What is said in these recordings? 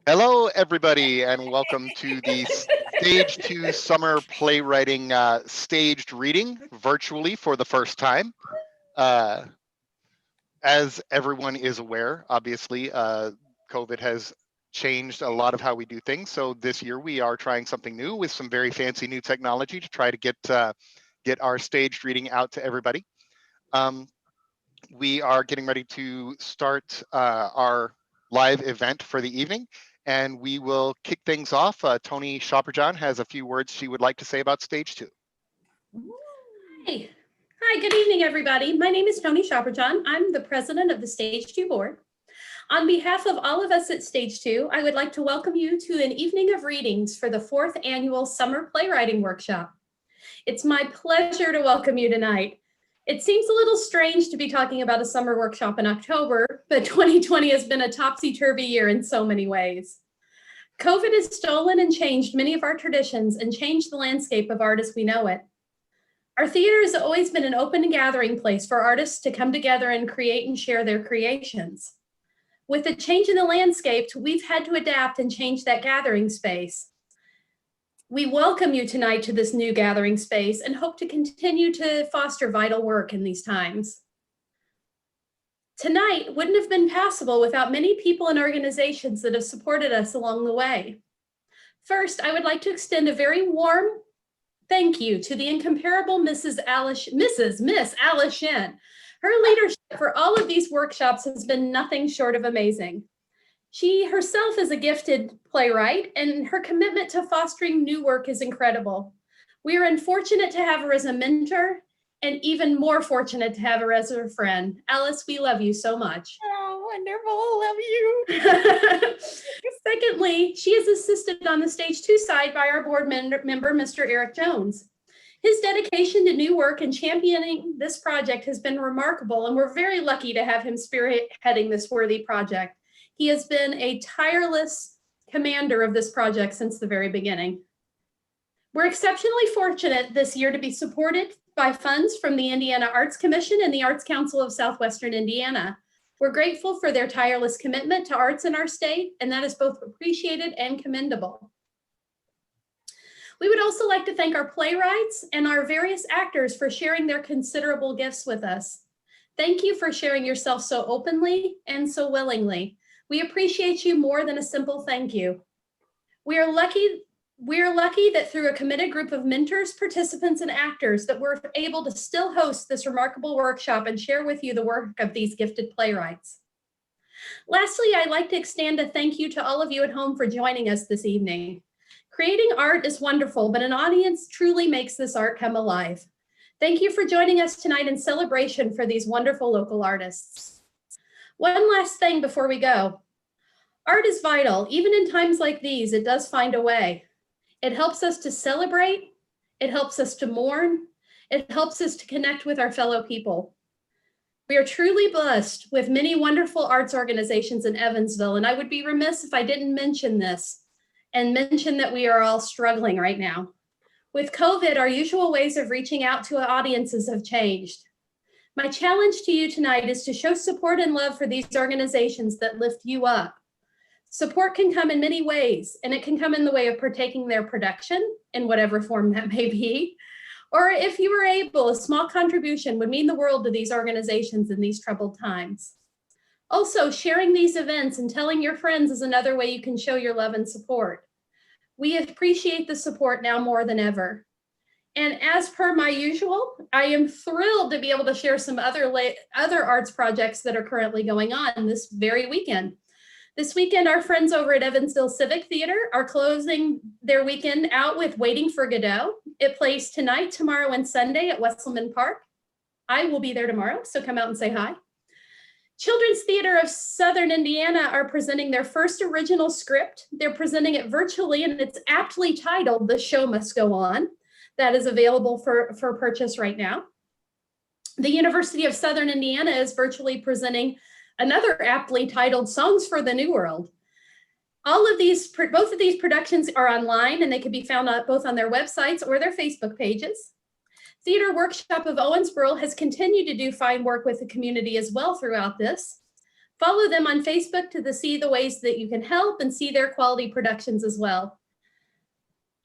Hello, everybody, and welcome to the Stage 2 Summer Playwriting staged reading virtually for the first time. As everyone is aware, obviously, COVID has changed a lot of how we do things. So this year we are trying something new with some very fancy new technology to try to get our staged reading out to everybody. We are getting ready to start our live event for the evening, and we will kick things off. Tony Shopperjohn has a few words she would like to say about Stage 2. Hi. Hi, good evening, everybody. My name is Tony Shopperjohn. I'm the president of the Stage 2 board. On behalf of all of us at Stage 2, I would like to welcome you to an evening of readings for the 4th annual Summer Playwriting Workshop. It's my pleasure to welcome you tonight. It seems a little strange to be talking about a summer workshop in October, but 2020 has been a topsy-turvy year in so many ways. COVID has stolen and changed many of our traditions and changed the landscape of art as we know it. Our theater has always been an open gathering place for artists to come together and create and share their creations. With the change in the landscape, we've had to adapt and change that gathering space. We welcome you tonight to this new gathering space and hope to continue to foster vital work in these times. Tonight wouldn't have been possible without many people and organizations that have supported us along the way. First, I would like to extend a very warm thank you to the incomparable Miss Alice Shen. Her leadership for all of these workshops has been nothing short of amazing. She herself is a gifted playwright, and her commitment to fostering new work is incredible. We are unfortunate to have her as a mentor, and even more fortunate to have her as a friend. Alice, we love you so much. Oh, wonderful, love you. Secondly, she is assisted on the Stage 2 side by our board member, Mr. Eric Jones. His dedication to new work and championing this project has been remarkable, and we're very lucky to have him spearheading this worthy project. He has been a tireless commander of this project since the very beginning. We're exceptionally fortunate this year to be supported by funds from the Indiana Arts Commission and the Arts Council of Southwestern Indiana. We're grateful for their tireless commitment to arts in our state, and that is both appreciated and commendable. We would also like to thank our playwrights and our various actors for sharing their considerable gifts with us. Thank you for sharing yourself so openly and so willingly. We appreciate you more than a simple thank you. We are lucky that through a committed group of mentors, participants, and actors that we're able to still host this remarkable workshop and share with you the work of these gifted playwrights. Lastly, I'd like to extend a thank you to all of you at home for joining us this evening. Creating art is wonderful, but an audience truly makes this art come alive. Thank you for joining us tonight in celebration for these wonderful local artists. One last thing before we go. Art is vital. Even in times like these, it does find a way. It helps us to celebrate. It helps us to mourn. It helps us to connect with our fellow people. We are truly blessed with many wonderful arts organizations in Evansville, and I would be remiss if I didn't mention this and mention that we are all struggling right now. With COVID, our usual ways of reaching out to audiences have changed. My challenge to you tonight is to show support and love for these organizations that lift you up. Support can come in many ways, and it can come in the way of partaking their production in whatever form that may be. Or if you were able, a small contribution would mean the world to these organizations in these troubled times. Also, sharing these events and telling your friends is another way you can show your love and support. We appreciate the support now more than ever. And as per my usual, I am thrilled to be able to share some other arts projects that are currently going on this very weekend. This weekend, our friends over at Evansville Civic Theater are closing their weekend out with Waiting for Godot. It plays tonight, tomorrow, and Sunday at Wesselman Park. I will be there tomorrow, so come out and say hi. Children's Theater of Southern Indiana are presenting their first original script. They're presenting it virtually, and it's aptly titled The Show Must Go On. That is available for purchase right now. The University of Southern Indiana is virtually presenting another aptly titled Songs for the New World. Both of these productions are online, and they can be found both on their websites or their Facebook pages. Theater Workshop of Owensboro has continued to do fine work with the community as well throughout this. Follow them on Facebook to see the ways that you can help and see their quality productions as well.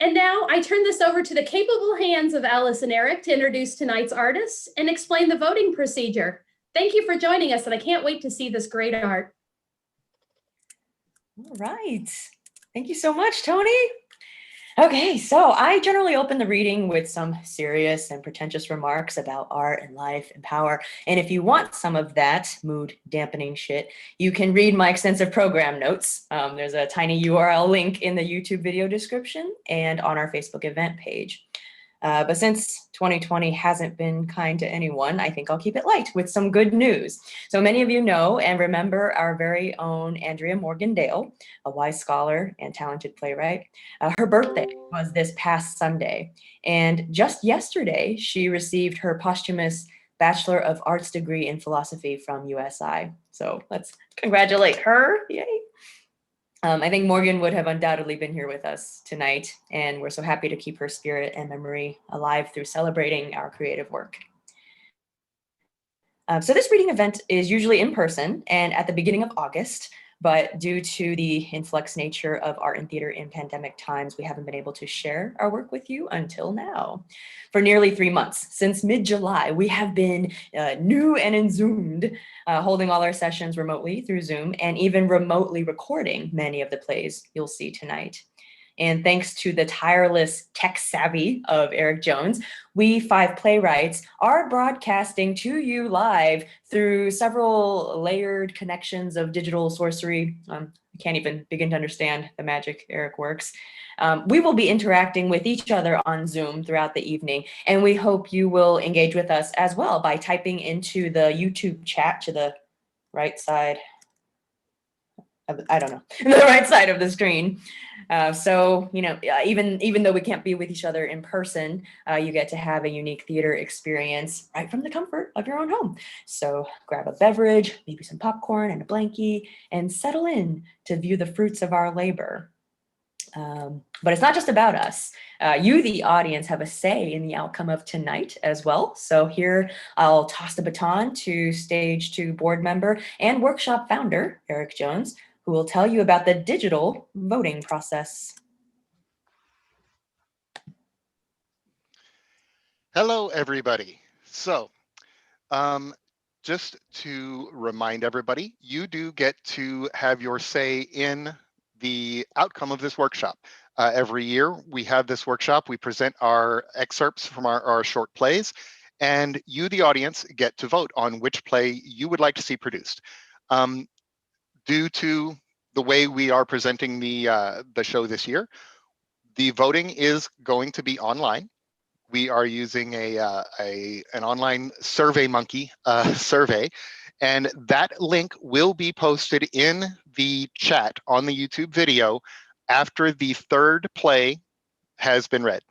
And now I turn this over to the capable hands of Alice and Eric to introduce tonight's artists and explain the voting procedure. Thank you for joining us, and I can't wait to see this great art. All right. Thank you so much, Tony. Okay, so I generally open the reading with some serious and pretentious remarks about art and life and power. And if you want some of that mood dampening shit, you can read my extensive program notes. There's a tiny URL link in the YouTube video description and on our Facebook event page. But since 2020 hasn't been kind to anyone, I think I'll keep it light with some good news. So many of you know and remember our very own Andrea Morgan-Dale, a wise scholar and talented playwright. Her birthday was this past Sunday. And just yesterday, she received her posthumous Bachelor of Arts degree in philosophy from USI. So let's congratulate her. Yay. I think Morgan would have undoubtedly been here with us tonight, and we're so happy to keep her spirit and memory alive through celebrating our creative work. So this reading event is usually in person and at the beginning of August, but due to the influx nature of art and theater in pandemic times, we haven't been able to share our work with you until now. For nearly 3 months, since mid-July, we have been new and in-zoomed, holding all our sessions remotely through Zoom and even remotely recording many of the plays you'll see tonight. And thanks to the tireless tech savvy of Eric Jones, we 5 playwrights are broadcasting to you live through several layered connections of digital sorcery. I can't even begin to understand the magic Eric works. We will be interacting with each other on Zoom throughout the evening, and we hope you will engage with us as well by typing into the YouTube chat to the right side. I don't know, the right side of the screen. So, you know, even though we can't be with each other in person, you get to have a unique theater experience right from the comfort of your own home. So grab a beverage, maybe some popcorn and a blankie, and settle in to view the fruits of our labor. But it's not just about us. You, the audience, have a say in the outcome of tonight as well. So here I'll toss the baton to STAGEtwo board member and workshop founder, Eric Jones, who will tell you about the digital voting process. Hello, everybody. So just to remind everybody, you do get to have your say in the outcome of this workshop. Every year we have this workshop, we present our excerpts from our short plays, and you, the audience, get to vote on which play you would like to see produced. Due to the way we are presenting the show this year, the voting is going to be online. We are using an online Survey Monkey survey, and that link will be posted in the chat on the YouTube video after the 3rd play has been read.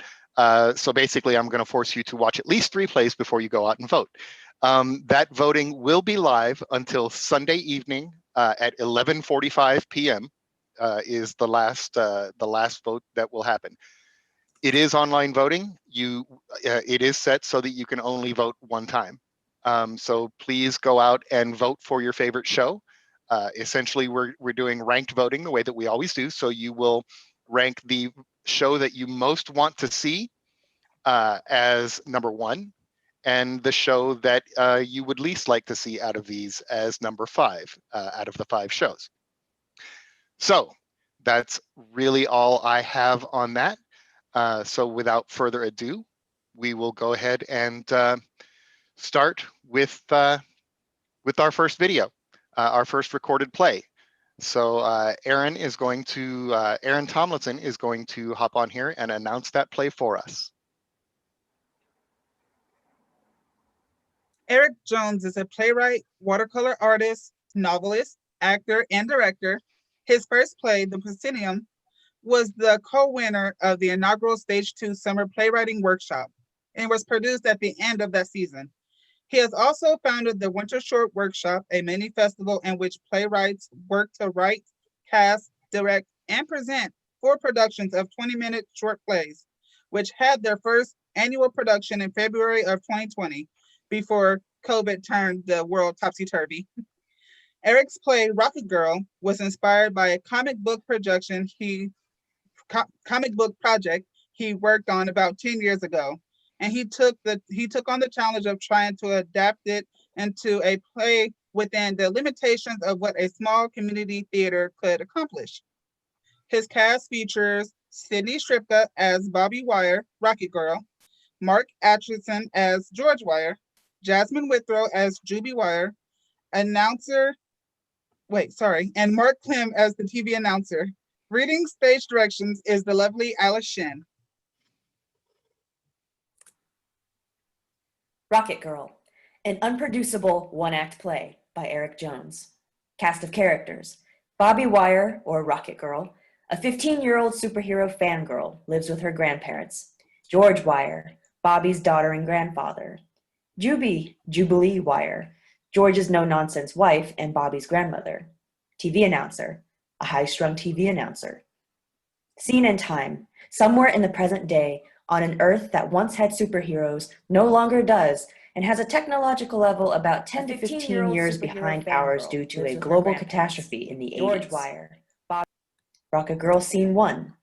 So basically, I'm going to force you to watch at least 3 plays before you go out and vote. That voting will be live until Sunday evening at 11:45 p.m. Is the last vote that will happen. It is online voting. It is set so that you can only vote one time. So please go out and vote for your favorite show. Essentially, we're doing ranked voting the way that we always do. So you will rank the show that you most want to see as number 1, and the show that you would least like to see out of these as number 5 out of the 5 shows. So that's really all I have on that. So without further ado, we will go ahead and start with our first video, our first recorded play. So Erin Tomlinson is going to hop on here and announce that play for us. Eric Jones is a playwright, watercolor artist, novelist, actor, and director. His first play, The Proscenium, was the co-winner of the inaugural STAGEtwo Summer Playwriting Workshop and was produced at the end of that season. He has also founded the Winter Short Workshop, a mini festival in which playwrights work to write, cast, direct, and present 4 productions of 20-minute short plays, which had their first annual production in February of 2020, before COVID turned the world topsy-turvy. Eric's play Rocket Girl was inspired by a comic book project he worked on about 10 years ago. And he took on the challenge of trying to adapt it into a play within the limitations of what a small community theater could accomplish. His cast features Sydney Shripka as Bobby Wire, Rocket Girl, Mark Atchison as George Wire, Jasmine Withrow as Juby Wire, and Mark Klim as the TV announcer. Reading stage directions is the lovely Alice Shen. Rocket Girl, an unproducible one-act play by Eric Jones. Cast of characters: Bobby Wire, or Rocket Girl, a 15-year-old superhero fangirl, lives with her grandparents. George Wire, Bobby's daughter and grandfather. Jubilee Wire, George's no-nonsense wife and Bobby's grandmother. TV announcer, a high-strung TV announcer. Scene and time: somewhere in the present day, on an Earth that once had superheroes, no longer does, and has a technological level about 10 to 15 years behind ours due to a global catastrophe in the 80s. George Wire. Rocket Girl Scene 1.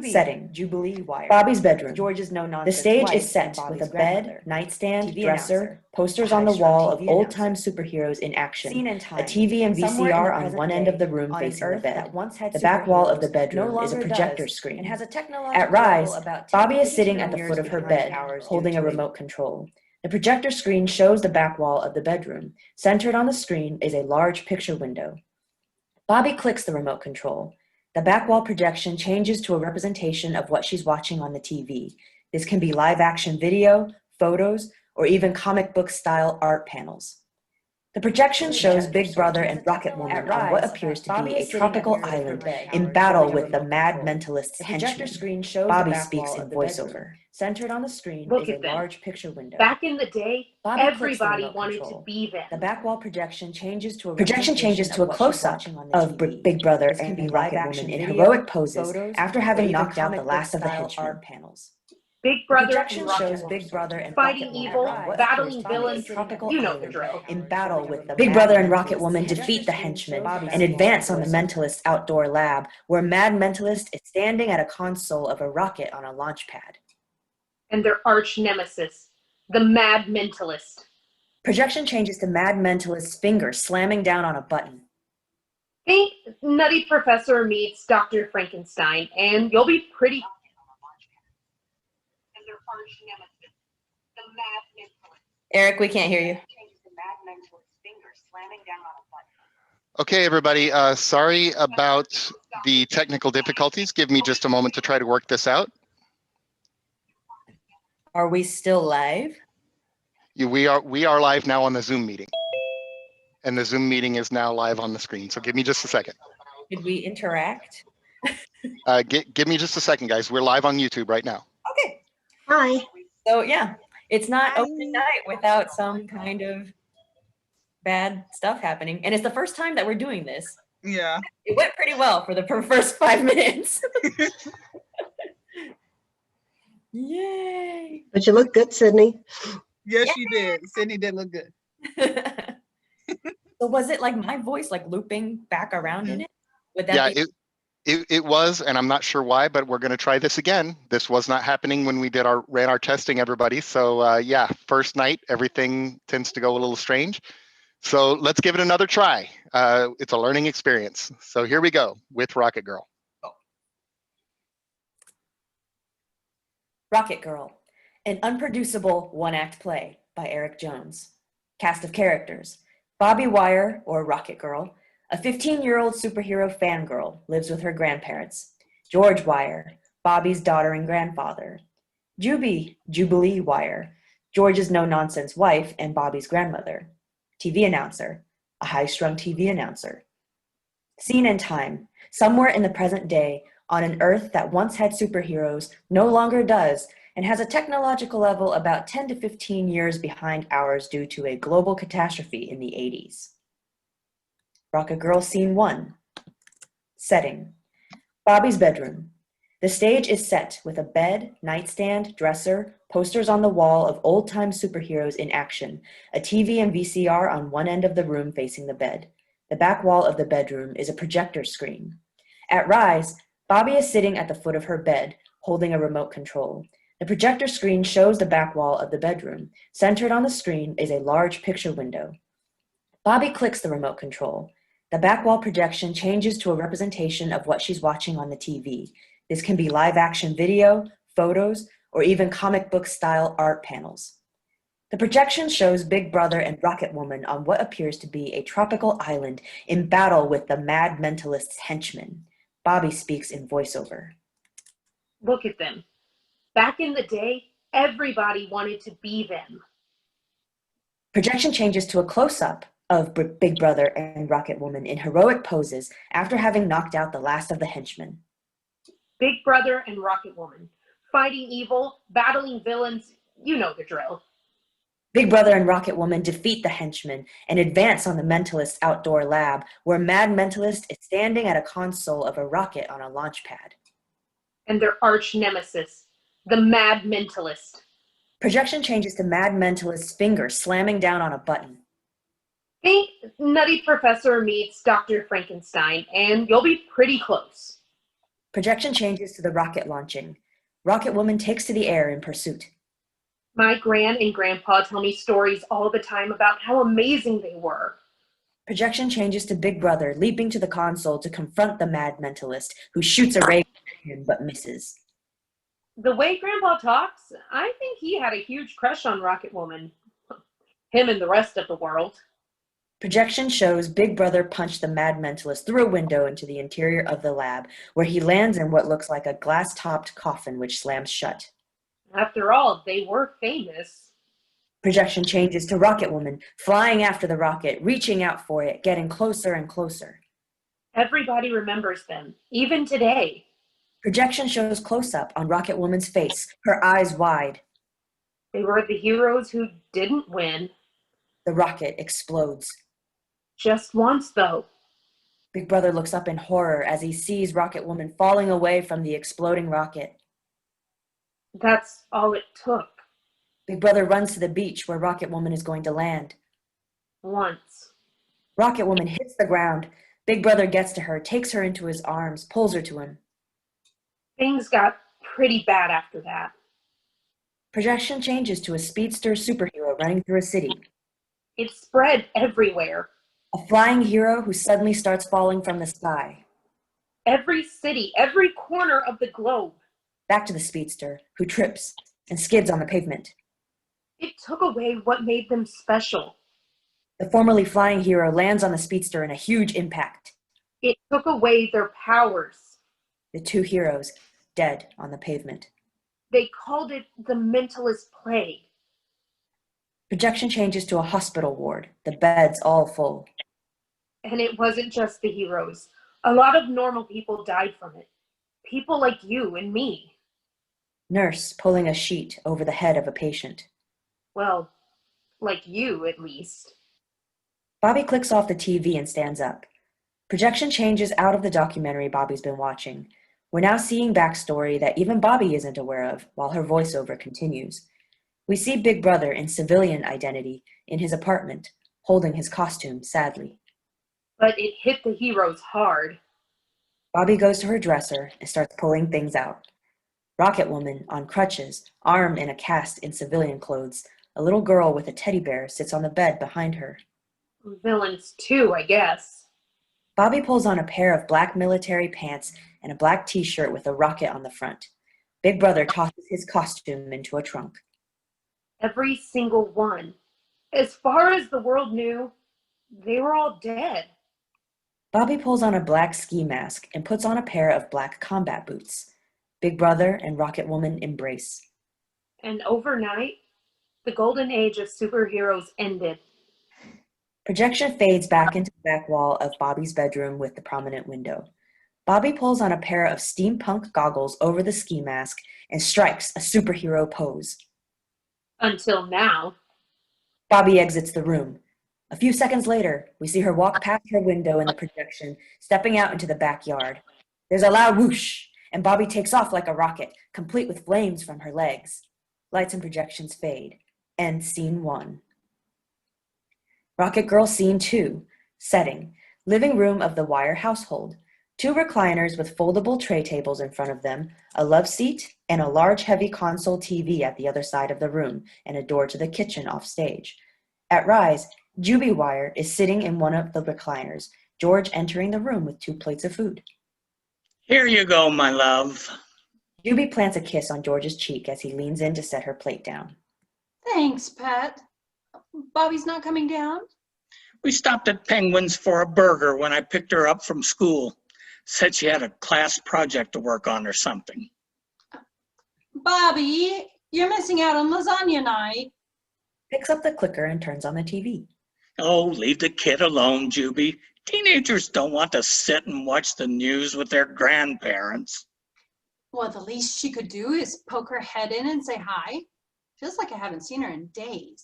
Setting: Jubilee Wire. Bobby's bedroom. George's no-nonsense. The stage is set with a bed, nightstand, dresser, posters on the wall of old-time superheroes in action, a TV and VCR on one end of the room facing the bed. The back wall of the bedroom is a projector screen. At Rise, Bobby is sitting at the foot of her bed, holding a remote control. The projector screen shows the back wall of the bedroom. Centered on the screen is a large picture window. Bobby clicks the remote control. The back wall projection changes to a representation of what she's watching on the TV. This can be live action video, photos, or even comic book style art panels. The projection shows Big Brother and Rocket Woman on what appears to be a tropical island in battle with the mad mentalist's henchmen. Bobby speaks in voiceover. Centered on the screen is a large picture window. Back in the day, Bobby everybody wanted to be them. The back wall projection changes to a close-up of Big Brother and Rocket Woman in heroic poses after having knocked out the last of the henchmen. Big Brother and Projection Rocket shows Woman. Big Brother and Fighting Rocket Woman evil, on what battling appears to be a villains, tropical you know the island drill. in battle with the Big Brother and Rocket Woman defeat the henchmen and advance on the Mentalist's outdoor lab, where Mad Mentalist is standing at a console of a rocket on a launch pad. And their arch nemesis, the Mad Mentalist. Projection changes to Mad Mentalist's finger slamming down on a button. Think Nutty Professor meets Dr. Frankenstein, and you'll be pretty. And their arch nemesis, the Mad Mentalist. Eric, we can't hear you. Okay, everybody, sorry about the technical difficulties. Give me just a moment to try to work this out. Are we still live? We are live now on the Zoom meeting. And the Zoom meeting is now live on the screen. So give me just a second. Did we interact? Give me just a second, guys. We're live on YouTube right now. Okay. Hi. So yeah, it's not opening night without some kind of bad stuff happening. And it's the first time that we're doing this. Yeah. It went pretty well for the first 5 minutes. Yay. But you look good, Sydney. Yes, you did. Sydney did look good. So was it like my voice like looping back around in it? Would that Yeah, it was, and I'm not sure why, but we're going to try this again. This was not happening when we ran our testing, everybody. So yeah, first night, everything tends to go a little strange. So let's give it another try. It's a learning experience. So here we go with Rocket Girl. Rocket Girl, an unproducible one-act play by Eric Jones. Cast of characters: Bobby Wire, or Rocket Girl, a 15-year-old superhero fangirl, lives with her grandparents. George Wire, Bobby's daughter and grandfather. Jubilee Wire, George's no-nonsense wife and Bobby's grandmother. TV announcer, a high-strung TV announcer. Scene and time: somewhere in the present day, on an Earth that once had superheroes, no longer does, and has a technological level about 10 to 15 years behind ours due to a global catastrophe in the 80s. Rocket Girl Scene 1. Setting: Bobby's bedroom. The stage is set with a bed, nightstand, dresser, posters on the wall of old-time superheroes in action, a TV and VCR on one end of the room facing the bed. The back wall of the bedroom is a projector screen. At Rise, Bobby is sitting at the foot of her bed, holding a remote control. The projector screen shows the back wall of the bedroom. Centered on the screen is a large picture window. Bobby clicks the remote control. The back wall projection changes to a representation of what she's watching on the TV. This can be live action video, photos, or even comic book style art panels. The projection shows Big Brother and Rocket Woman on what appears to be a tropical island in battle with the mad mentalist's henchmen. Bobby speaks in voiceover. Look at them. Back in the day, everybody wanted to be them. Projection changes to a close-up of Big Brother and Rocket Woman in heroic poses after having knocked out the last of the henchmen. Big Brother and Rocket Woman, fighting evil, battling villains, you know the drill. Big Brother and Rocket Woman defeat the henchmen and advance on the Mentalist's outdoor lab, where Mad Mentalist is standing at a console of a rocket on a launch pad. And their arch nemesis, the Mad Mentalist. Projection changes to Mad Mentalist's finger slamming down on a button. Think Nutty Professor meets Dr. Frankenstein, and you'll be pretty close. Projection changes to the rocket launching. Rocket Woman takes to the air in pursuit. My gran and grandpa tell me stories all the time about how amazing they were. Projection changes to Big Brother leaping to the console to confront the Mad Mentalist, who shoots a ray at him but misses. The way grandpa talks, I think he had a huge crush on Rocket Woman. Him and the rest of the world. Projection shows Big Brother punch the Mad Mentalist through a window into the interior of the lab, where he lands in what looks like a glass-topped coffin which slams shut. After all, they were famous. Projection changes to Rocket Woman, flying after the rocket, reaching out for it, getting closer and closer. Everybody remembers them, even today. Projection shows close-up on Rocket Woman's face, her eyes wide. They were the heroes who didn't win. The rocket explodes. Just once, though. Big Brother looks up in horror as he sees Rocket Woman falling away from the exploding rocket. That's all it took. Big Brother runs to the beach where Rocket Woman is going to land. Once. Rocket Woman hits the ground. Big Brother gets to her, takes her into his arms, pulls her to him. Things got pretty bad after that. Projection changes to a speedster superhero running through a city. It spread everywhere. A flying hero who suddenly starts falling from the sky. Every city, every corner of the globe. Back to the speedster, who trips and skids on the pavement. It took away what made them special. The formerly flying hero lands on the speedster in a huge impact. It took away their powers. The two heroes, dead on the pavement. They called it the mentalist plague. Projection changes to a hospital ward, the beds all full. And it wasn't just the heroes. A lot of normal people died from it. People like you and me. Nurse pulling a sheet over the head of a patient. Well, like you, at least. Bobby clicks off the TV and stands up. Projection changes out of the documentary Bobby's been watching. We're now seeing backstory that even Bobby isn't aware of, while her voiceover continues. We see Big Brother in civilian identity in his apartment, holding his costume sadly. But it hit the heroes hard. Bobby goes to her dresser and starts pulling things out. Rocket Woman, on crutches, arm in a cast in civilian clothes, a little girl with a teddy bear sits on the bed behind her. Villains too, I guess. Bobby pulls on a pair of black military pants and a black t-shirt with a rocket on the front. Big Brother tosses his costume into a trunk. Every single one. As far as the world knew, they were all dead. Bobby pulls on a black ski mask and puts on a pair of black combat boots. Big Brother and Rocket Woman embrace. And overnight, the golden age of superheroes ended. Projection fades back into the back wall of Bobby's bedroom with the prominent window. Bobby pulls on a pair of steampunk goggles over the ski mask and strikes a superhero pose. Until now. Bobby exits the room. A few seconds later, we see her walk past her window in the projection, stepping out into the backyard. There's a loud whoosh, and Bobby takes off like a rocket, complete with flames from her legs. Lights and projections fade. End scene 1. Rocket Girl scene 2. Setting. Living room of the Wire household. 2 recliners with foldable tray tables in front of them, a love seat, and a large heavy console TV at the other side of the room, and a door to the kitchen off stage. At Rise, Juby Wire is sitting in one of the recliners, George entering the room with 2 plates of food. Here you go, my love. Juby plants a kiss on George's cheek as he leans in to set her plate down. Thanks, Pat. Bobby's not coming down? We stopped at Penguin's for a burger when I picked her up from school. Said she had a class project to work on or something. Bobby, you're missing out on lasagna night. Picks up the clicker and turns on the TV. Oh, leave the kid alone, Juby. Teenagers don't want to sit and watch the news with their grandparents. Well, the least she could do is poke her head in and say hi. Feels like I haven't seen her in days.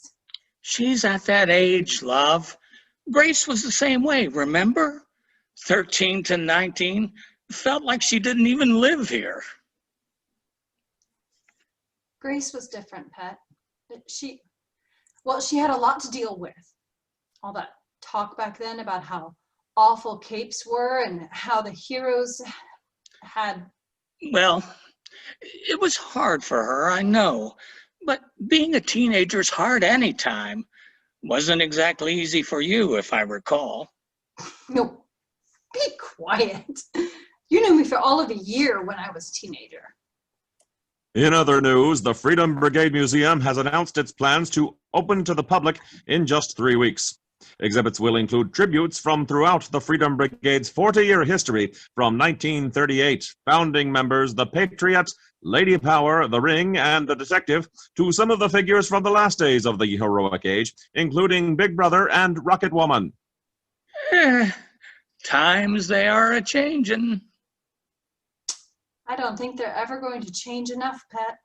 She's at that age, love. Grace was the same way, remember? 13 to 19, felt like she didn't even live here. Grace was different, Pet. She had a lot to deal with. All that talk back then about how awful capes were and how the heroes had... Well, it was hard for her, I know. But being a teenager's hard anytime. Wasn't exactly easy for you, if I recall. No, be quiet. You knew me for all of a year when I was a teenager. In other news, the Freedom Brigade Museum has announced its plans to open to the public in just 3 weeks. Exhibits will include tributes from throughout the Freedom Brigade's 40-year history from 1938, founding members The Patriot, Lady Power, The Ring, and The Detective, to some of the figures from the last days of the heroic age, including Big Brother and Rocket Woman. Times they are a-changin'. I don't think they're ever going to change enough, Pet.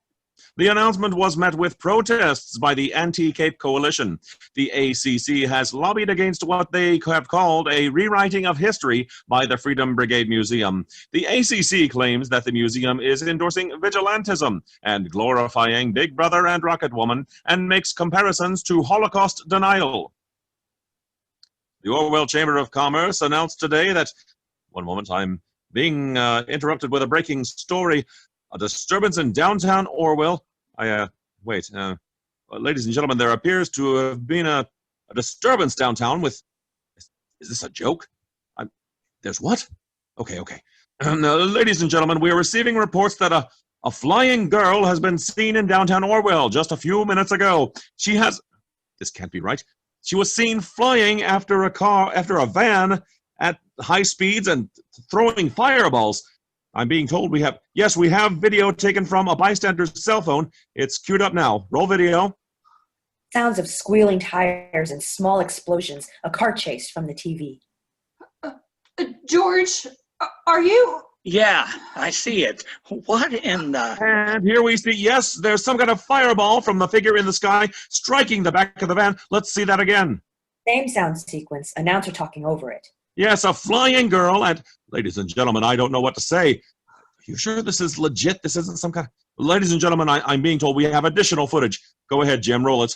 The announcement was met with protests by the Anti-Cape Coalition. The ACC has lobbied against what they have called a rewriting of history by the Freedom Brigade Museum. The ACC claims that the museum is endorsing vigilantism and glorifying Big Brother and Rocket Woman, and makes comparisons to Holocaust denial. The Orwell Chamber of Commerce announced today that, one moment, I'm being interrupted with a breaking story. A disturbance in downtown Orwell. Ladies and gentlemen, there appears to have been a disturbance downtown with... Is this a joke? There's what? Okay. Ladies and gentlemen, we are receiving reports that a flying girl has been seen in downtown Orwell just a few minutes ago. This can't be right. She was seen flying after a van at high speeds and throwing fireballs. I'm being told we have video taken from a bystander's cell phone. It's queued up now. Roll video. Sounds of squealing tires and small explosions, a car chase from the TV. George, are you... Yeah, I see it. What in the... And here we see, yes, there's some kind of fireball from the figure in the sky striking the back of the van. Let's see that again. Same sound sequence, announcer talking over it. Yes, a flying girl, and ladies and gentlemen, I don't know what to say. Are you sure this is legit? This isn't some kind of... Ladies and gentlemen, I'm being told we have additional footage. Go ahead, Jim, roll it.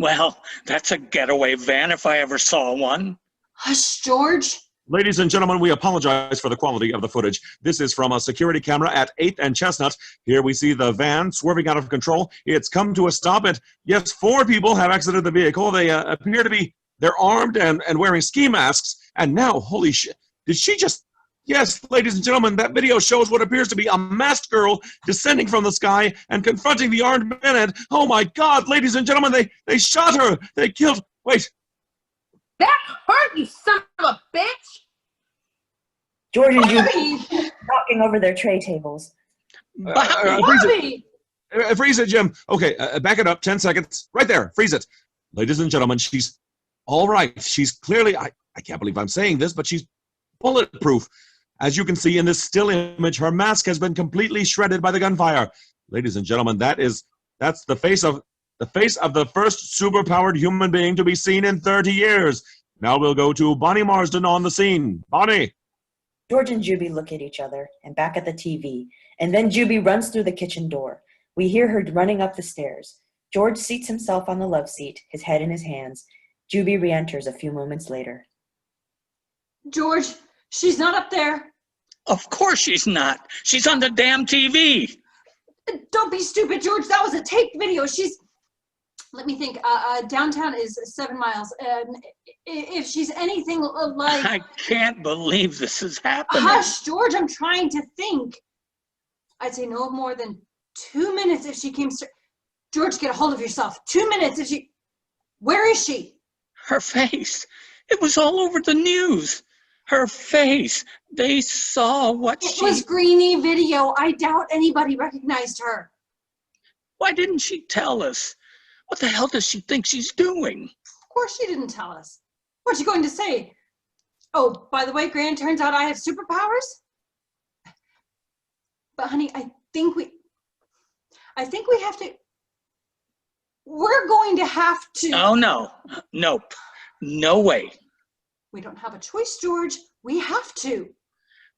Well, that's a getaway van if I ever saw one. Hush, George. Ladies and gentlemen, we apologize for the quality of the footage. This is from a security camera at 8th and Chestnut. Here we see the van swerving out of control. It's come to a stop, and yes, 4 people have exited the vehicle. They appear to be... They're armed and wearing ski masks. And now, holy shit, did she just... Yes, ladies and gentlemen, that video shows what appears to be a masked girl descending from the sky and confronting the armed men. And, oh my God, ladies and gentlemen, they shot her. They killed... Wait. That hurt, you son of a bitch! George and Judy talking over their tray tables. Bobby! Freeze it, Jim. Okay, back it up, 10 seconds. Right there, freeze it. Ladies and gentlemen, she's all right. She's clearly... I can't believe I'm saying this, but she's bulletproof. As you can see in this still image, her mask has been completely shredded by the gunfire. Ladies and gentlemen, that's the face of the first super-powered human being to be seen in 30 years. Now we'll go to Bonnie Marsden on the scene. Bonnie. George and Juby look at each other and back at the TV, and then Juby runs through the kitchen door. We hear her running up the stairs. George seats himself on the love seat, his head in his hands. Juby re-enters a few moments later. George, she's not up there. Of course she's not. She's on the damn TV. Don't be stupid, George. That was a taped video. She's, let me think, downtown is 7 miles. If she's anything like... I can't believe this is happening. Hush, George, I'm trying to think. I'd say no more than 2 minutes if she came straight. George, get a hold of yourself. 2 minutes if she... Where is she? Her face. It was all over the news. Her face. They saw what It was grainy video. I doubt anybody recognized her. Why didn't she tell us? What the hell does she think she's doing? Of course she didn't tell us. What's she going to say? Oh, by the way, Gran, turns out I have superpowers? But honey, I think we have to... We're going to have to... Oh, no. Nope. No way. We don't have a choice, George. We have to.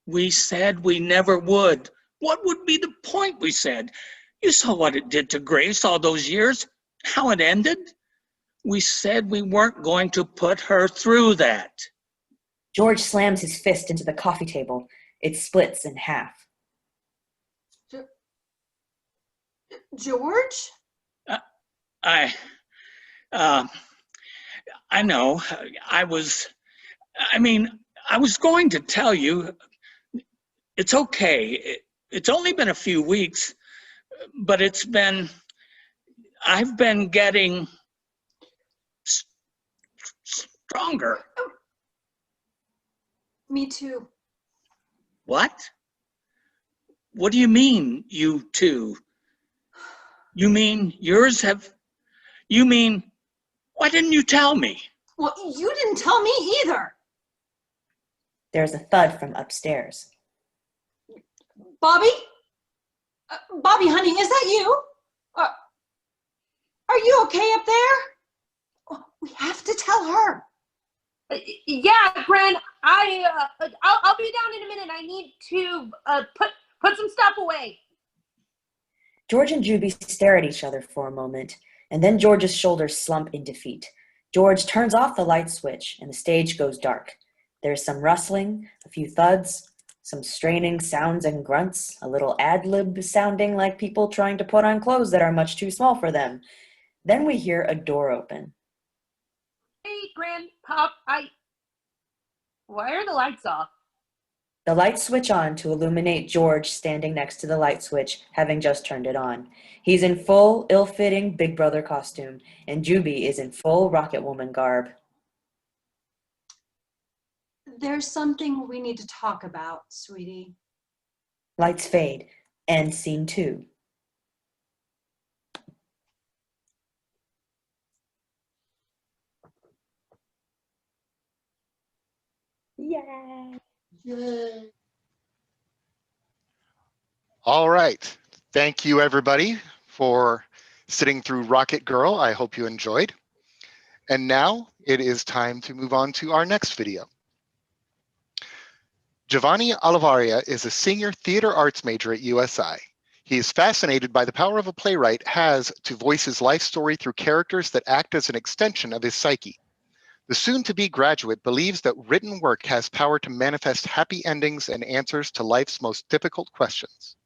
We said we never would. What would be the point, we said? You saw what it did to Grace all those years, how it ended. We said we weren't going to put her through that. George slams his fist into the coffee table. It splits in half. George? I know. I was going to tell you, it's okay. It's only been a few weeks, but I've been getting stronger. Me too. What? What do you mean, you two? You mean yours have... You mean, why didn't you tell me? Well, you didn't tell me either. There's a thud from upstairs. Bobby? Bobby, honey, is that you? Are you okay up there? Oh, we have to tell her. Yeah, Gran, I'll be down in a minute. I need to put some stuff away. George and Juby stare at each other for a moment, and then George's shoulders slump in defeat. George turns off the light switch, and the stage goes dark. There's some rustling, a few thuds, some straining sounds and grunts, a little ad-lib sounding like people trying to put on clothes that are much too small for them. Then we hear a door open. Hey, Gran, Pop, why are the lights off? The lights switch on to illuminate George standing next to the light switch, having just turned it on. He's in full, ill-fitting Big Brother costume, and Juby is in full Rocket Woman garb. There's something we need to talk about, sweetie. Lights fade, and scene 2. Yay! All right. Thank you, everybody, for sitting through Rocket Girl. I hope you enjoyed. And now it is time to move on to our next video. Jovanni Olavarria is a senior theater arts major at USI. He is fascinated by the power of a playwright has to voice his life story through characters that act as an extension of his psyche. The soon-to-be graduate believes that written work has power to manifest happy endings and answers to life's most difficult questions.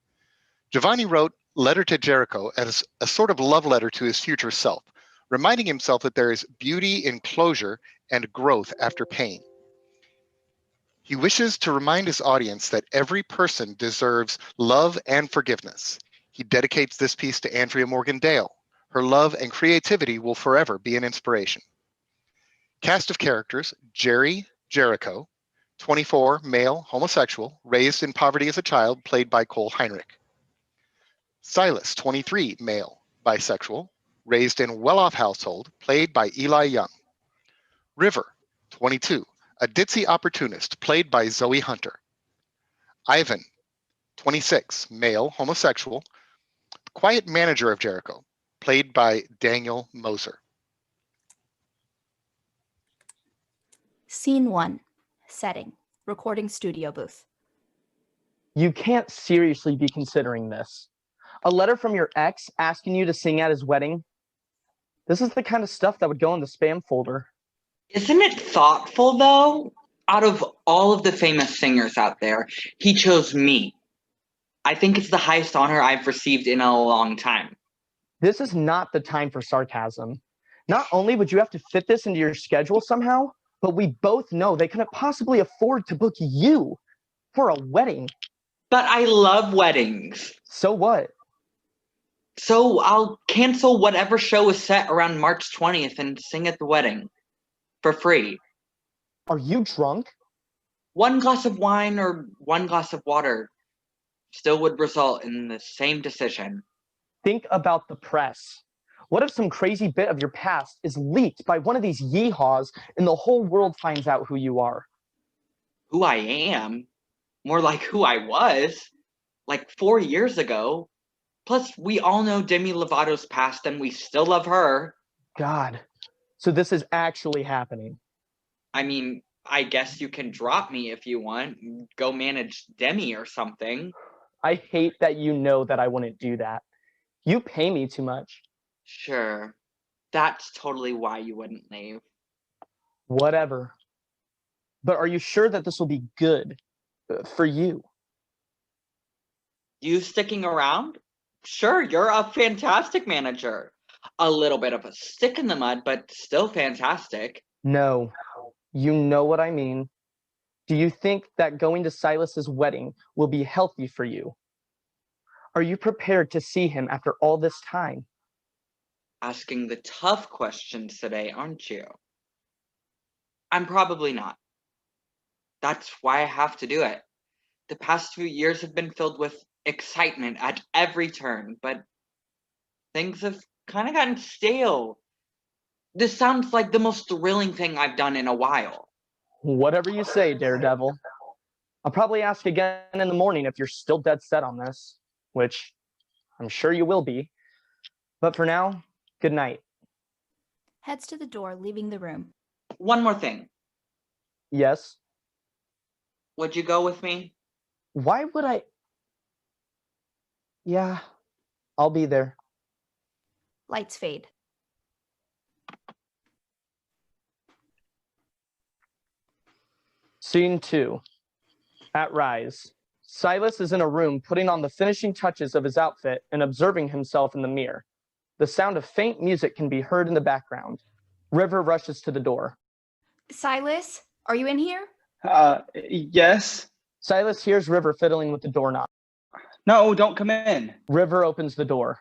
Jovanni wrote Letter to Jericho as a sort of love letter to his future self, reminding himself that there is beauty in closure and growth after pain. He wishes to remind his audience that every person deserves love and forgiveness. He dedicates this piece to Andrea Morgan Dale. Her love and creativity will forever be an inspiration. Cast of characters: Jericho, 24, male, homosexual, raised in poverty as a child, played by Cole Heinrich. Silas, 23, male, bisexual, raised in well-off household, played by Eli Young. River, 22, a ditzy opportunist, played by Zoe Hunter. Ivan, 26, male, homosexual, quiet manager of Jericho, played by Daniel Moser. Scene 1. Setting. Recording studio booth. You can't seriously be considering this. A letter from your ex asking you to sing at his wedding? This is the kind of stuff that would go in the spam folder. Isn't it thoughtful, though? Out of all of the famous singers out there, he chose me. I think it's the highest honor I've received in a long time. This is not the time for sarcasm. Not only would you have to fit this into your schedule somehow, but we both know they couldn't possibly afford to book you for a wedding. But I love weddings. So what? So I'll cancel whatever show is set around March 20th and sing at the wedding. For free. Are you drunk? 1 glass of wine or 1 glass of water still would result in the same decision. Think about the press. What if some crazy bit of your past is leaked by one of these yeehaws and the whole world finds out who you are? Who I am? More like who I was. Like 4 years ago. Plus, we all know Demi Lovato's past and we still love her. God. So this is actually happening. I mean, I guess you can drop me if you want. Go manage Demi or something. I hate that you know that I wouldn't do that. You pay me too much. Sure. That's totally why you wouldn't leave. Whatever. But are you sure that this will be good for you? You sticking around? Sure, you're a fantastic manager. A little bit of a stick in the mud, but still fantastic. No. You know what I mean. Do you think that going to Silas's wedding will be healthy for you? Are you prepared to see him after all this time? Asking the tough questions today, aren't you? I'm probably not. That's why I have to do it. The past few years have been filled with excitement at every turn, but things have kind of gotten stale. This sounds like the most thrilling thing I've done in a while. Whatever you say, Daredevil. I'll probably ask again in the morning if you're still dead set on this, which I'm sure you will be. But for now, good night. Heads to the door, leaving the room. One more thing. Yes? Would you go with me? Why would I? Yeah, I'll be there. Lights fade. Scene 2. At Rise. Silas is in a room putting on the finishing touches of his outfit and observing himself in the mirror. The sound of faint music can be heard in the background. River rushes to the door. Silas, are you in here? Yes. Silas hears River fiddling with the doorknob. No, don't come in. River opens the door.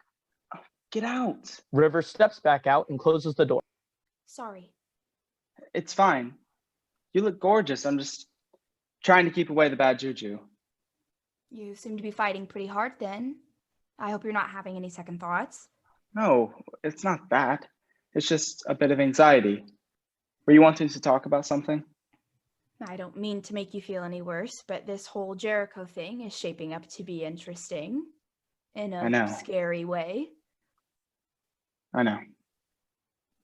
Get out. River steps back out and closes the door. Sorry. It's fine. You look gorgeous. I'm just trying to keep away the bad juju. You seem to be fighting pretty hard then. I hope you're not having any second thoughts. No, it's not that. It's just a bit of anxiety. Were you wanting to talk about something? I don't mean to make you feel any worse, but this whole Jericho thing is shaping up to be interesting. In I know. a scary way. I know.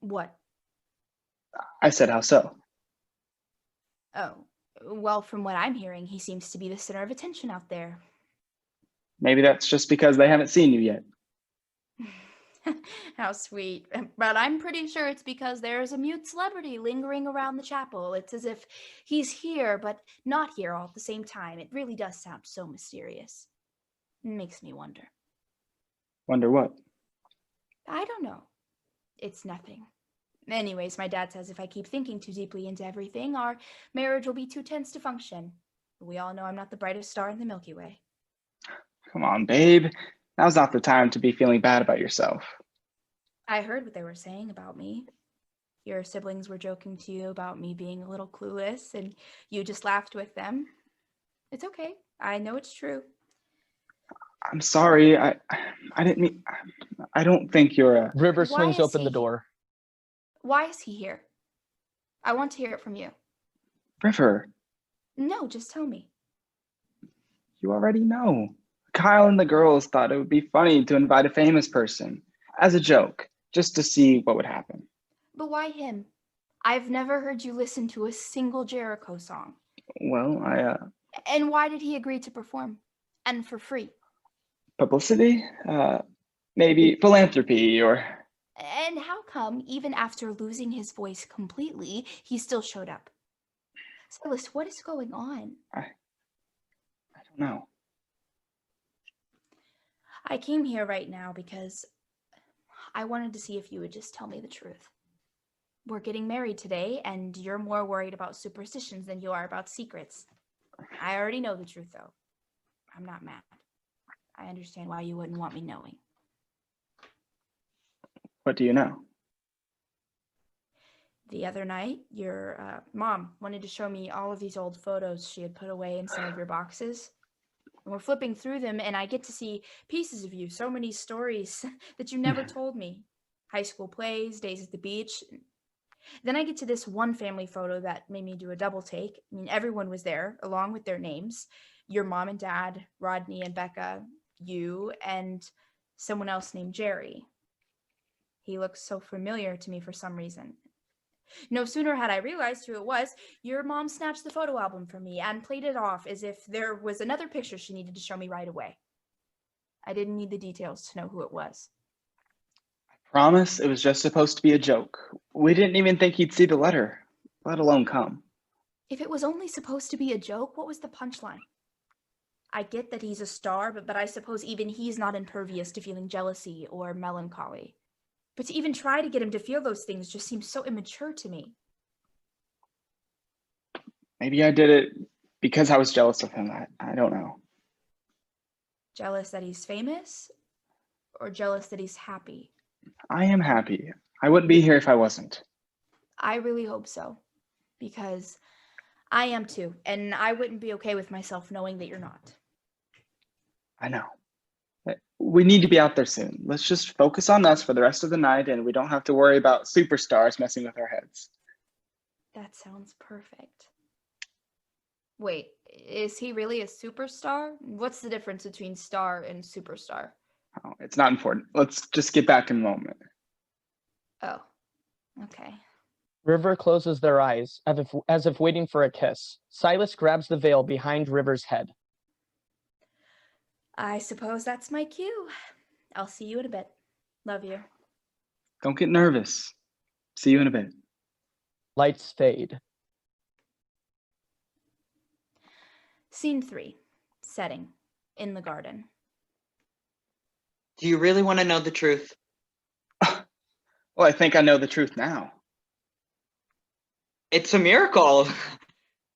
What? I said, how so? Oh, well, from what I'm hearing, he seems to be the center of attention out there. Maybe that's just because they haven't seen you yet. How sweet. But I'm pretty sure it's because there's a mute celebrity lingering around the chapel. It's as if he's here, but not here all at the same time. It really does sound so mysterious. It makes me wonder. Wonder what? I don't know. It's nothing. Anyways, my dad says if I keep thinking too deeply into everything, our marriage will be too tense to function. We all know I'm not the brightest star in the Milky Way. Come on, babe. Now's not the time to be feeling bad about yourself. I heard what they were saying about me. Your siblings were joking to you about me being a little clueless, and you just laughed with them. It's okay. I know it's true. I'm sorry. I didn't mean. I don't think you're a. River Why swings is open he- the door. Why is he here? I want to hear it from you. River, No, just tell me. you already know. Kyle and the girls thought it would be funny to invite a famous person as a joke, just to see what would happen. But why him? I've never heard you listen to a single Jericho song. Well, And why did he agree to perform? And for free? publicity, maybe philanthropy or. And how come, even after losing his voice completely, he still showed up? Silas, what is going on? I don't know. I came here right now because I wanted to see if you would just tell me the truth. We're getting married today, and you're more worried about superstitions than you are about secrets. I already know the truth, though. I'm not mad. I understand why you wouldn't want me knowing. What do you know? The other night, your mom wanted to show me all of these old photos she had put away in some of your boxes. And we're flipping through them, and I get to see pieces of you, so many stories that you never told me. High school plays, days at the beach. Then I get to this one family photo that made me do a double take. I mean, everyone was there, along with their names. Your mom and dad, Rodney and Becca, you, and someone else named Jerry. He looks so familiar to me for some reason. No sooner had I realized who it was, your mom snatched the photo album from me and played it off as if there was another picture she needed to show me right away. I didn't need the details to know who it was. Promise it was just supposed to be a joke. We didn't even think he'd see the letter, let alone come. If it was only supposed to be a joke, what was the punchline? I get that he's a star, but I suppose even he's not impervious to feeling jealousy or melancholy. But to even try to get him to feel those things just seems so immature to me. Maybe I did it because I was jealous of him. I don't know. Jealous that he's famous? Or jealous that he's happy? I am happy. I wouldn't be here if I wasn't. I really hope so. Because I am too. And I wouldn't be okay with myself knowing that you're not. I know. We need to be out there soon. Let's just focus on us for the rest of the night, and we don't have to worry about superstars messing with our heads. That sounds perfect. Wait, is he really a superstar? What's the difference between star and superstar? Oh, it's not important. Let's just get back in a moment. Oh, okay. River closes their eyes as if waiting for a kiss. Silas grabs the veil behind River's head. I suppose that's my cue. I'll see you in a bit. Love you. Don't get nervous. See you in a bit. Lights fade. Scene 3. Setting. In the garden. Do you really want to know the truth? Well, I think I know the truth now. It's a miracle.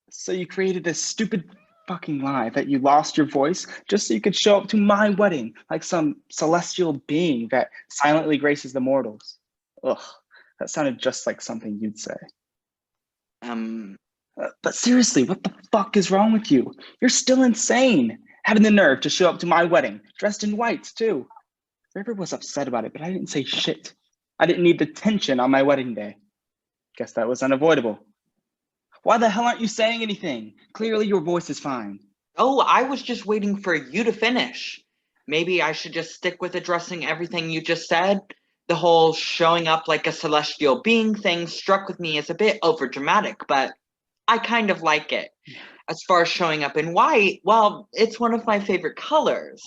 So you created this stupid fucking lie that you lost your voice just so you could show up to my wedding like some celestial being that silently graces the mortals. Ugh, that sounded just like something you'd say. But seriously, what the fuck is wrong with you? You're still insane. Having the nerve to show up to my wedding, dressed in whites too. River was upset about it, but I didn't say shit. I didn't need the tension on my wedding day. Guess that was unavoidable. Why the hell aren't you saying anything? Clearly your voice is fine. Oh, I was just waiting for you to finish. Maybe I should just stick with addressing everything you just said. The whole showing up like a celestial being thing struck with me as a bit overdramatic, but I kind of like it. As far as showing up in white, well, it's one of my favorite colors.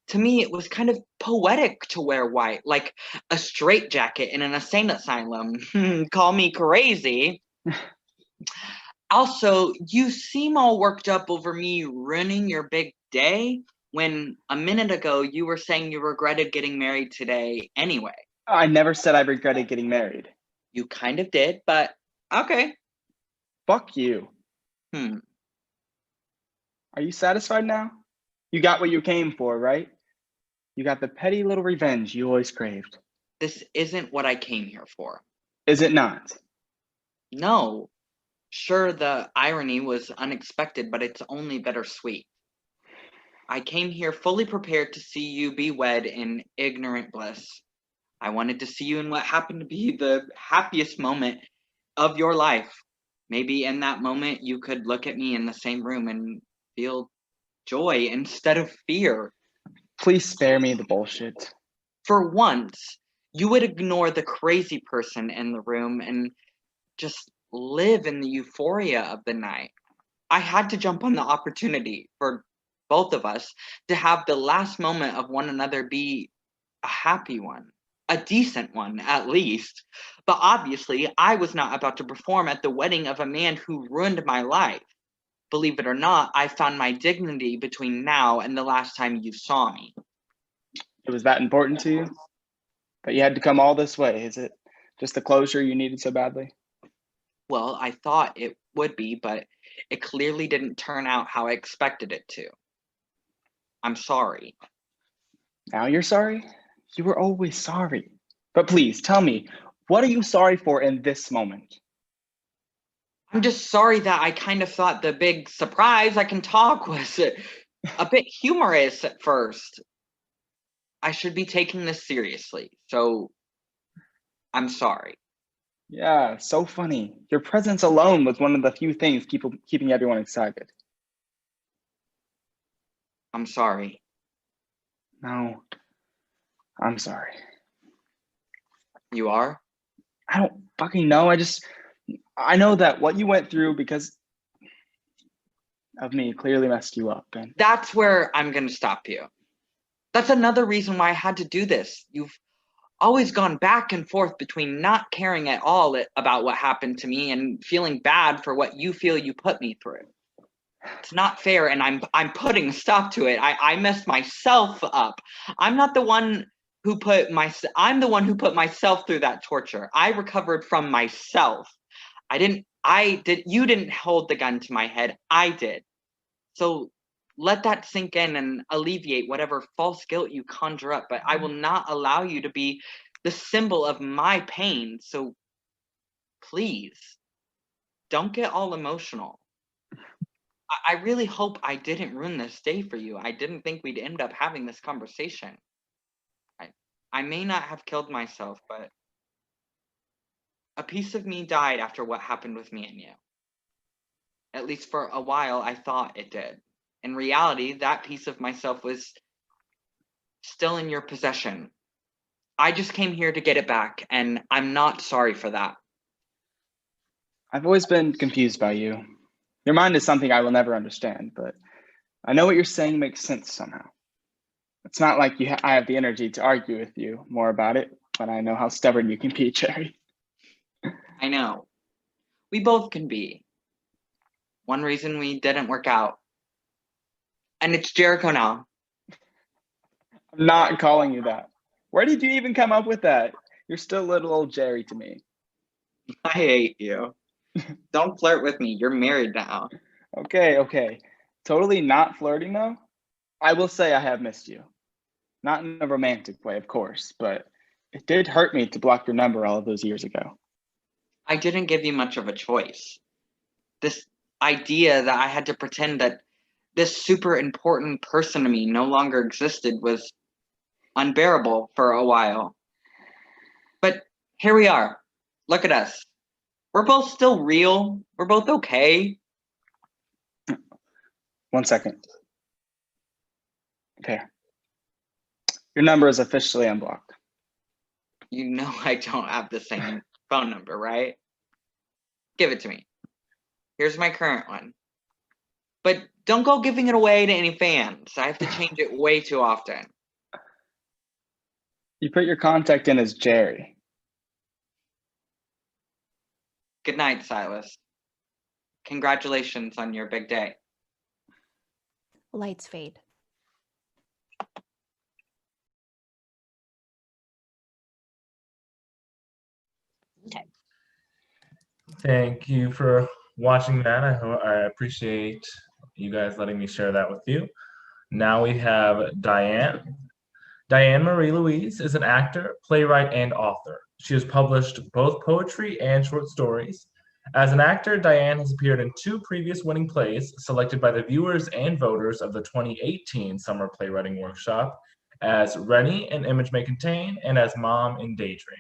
To me, it was kind of poetic to wear white, like a straitjacket in an insane asylum. Call me crazy. Also, you seem all worked up over me ruining your big day when a minute ago you were saying you regretted getting married today anyway. I never said I regretted getting married. You kind of did, but okay. Fuck you. Are you satisfied now? You got what you came for, right? You got the petty little revenge you always craved. This isn't what I came here for. Is it not? No. Sure, the irony was unexpected, but it's only bittersweet. I came here fully prepared to see you be wed in ignorant bliss. I wanted to see you in what happened to be the happiest moment of your life. Maybe in that moment you could look at me in the same room and feel joy instead of fear. Please spare me the bullshit. For once, you would ignore the crazy person in the room and just live in the euphoria of the night. I had to jump on the opportunity for both of us to have the last moment of one another be a happy one. a decent one at least. But obviously, I was not about to perform at the wedding of a man who ruined my life. Believe it or not, I found my dignity between now and the last time you saw me. It was that important to you? But you had to come all this way. Is it just the closure you needed so badly? Well, I thought it would be, but it clearly didn't turn out how I expected it to. I'm sorry. Now you're sorry? You were always sorry. But please, tell me, what are you sorry for in this moment? I'm just sorry that I kind of thought the big surprise I can talk was a bit humorous at first. I should be taking this seriously, so I'm sorry. Yeah, so funny. Your presence alone was one of the few things keeping everyone excited. I'm sorry. No, I'm sorry. You are? I don't fucking know. I know that what you went through because of me clearly messed you up. And that's where I'm going to stop you. That's another reason why I had to do this. You've always gone back and forth between not caring at all about what happened to me and feeling bad for what you feel you put me through. It's not fair, and I'm putting a stop to it. I messed myself up. I'm the one who put myself through that torture. I recovered from myself. You didn't hold the gun to my head. I did. So let that sink in and alleviate whatever false guilt you conjure up, but I will not allow you to be the symbol of my pain. So please, don't get all emotional. I really hope I didn't ruin this day for you. I didn't think we'd end up having this conversation. I may not have killed myself, but a piece of me died after what happened with me and you. At least for a while, I thought it did. In reality, that piece of myself was still in your possession. I just came here to get it back, and I'm not sorry for that. I've always been confused by you. Your mind is something I will never understand, but I know what you're saying makes sense somehow. It's not like I have the energy to argue with you more about it, but I know how stubborn you can be, Jerry. I know. We both can be. One reason we didn't work out. And it's Jericho now. I'm not calling you that. Where did you even come up with that? You're still little old Jerry to me. I hate you. Don't flirt with me. You're married now. Okay. Totally not flirting though. I will say I have missed you. Not in a romantic way, of course, but it did hurt me to block your number all of those years ago. I didn't give you much of a choice. This idea that I had to pretend that this super important person to me no longer existed was unbearable for a while. But here we are. Look at us. We're both still real. We're both okay. 1 second. Okay. Your number is officially unblocked. You know I don't have the same phone number, right? Give it to me. Here's my current one. But don't go giving it away to any fans. I have to change it way too often. You put your contact in as Jerry. Good night, Silas. Congratulations on your big day. Lights fade. Okay. Thank you for watching that. I appreciate you guys letting me share that with you. Now we have Diane. Diane Marie-Louise is an actor, playwright, and author. She has published both poetry and short stories. As an actor, Diane has appeared in 2 previous winning plays selected by the viewers and voters of the 2018 Summer Playwriting Workshop as Rennie in Image May Contain and as Mom in Daydream.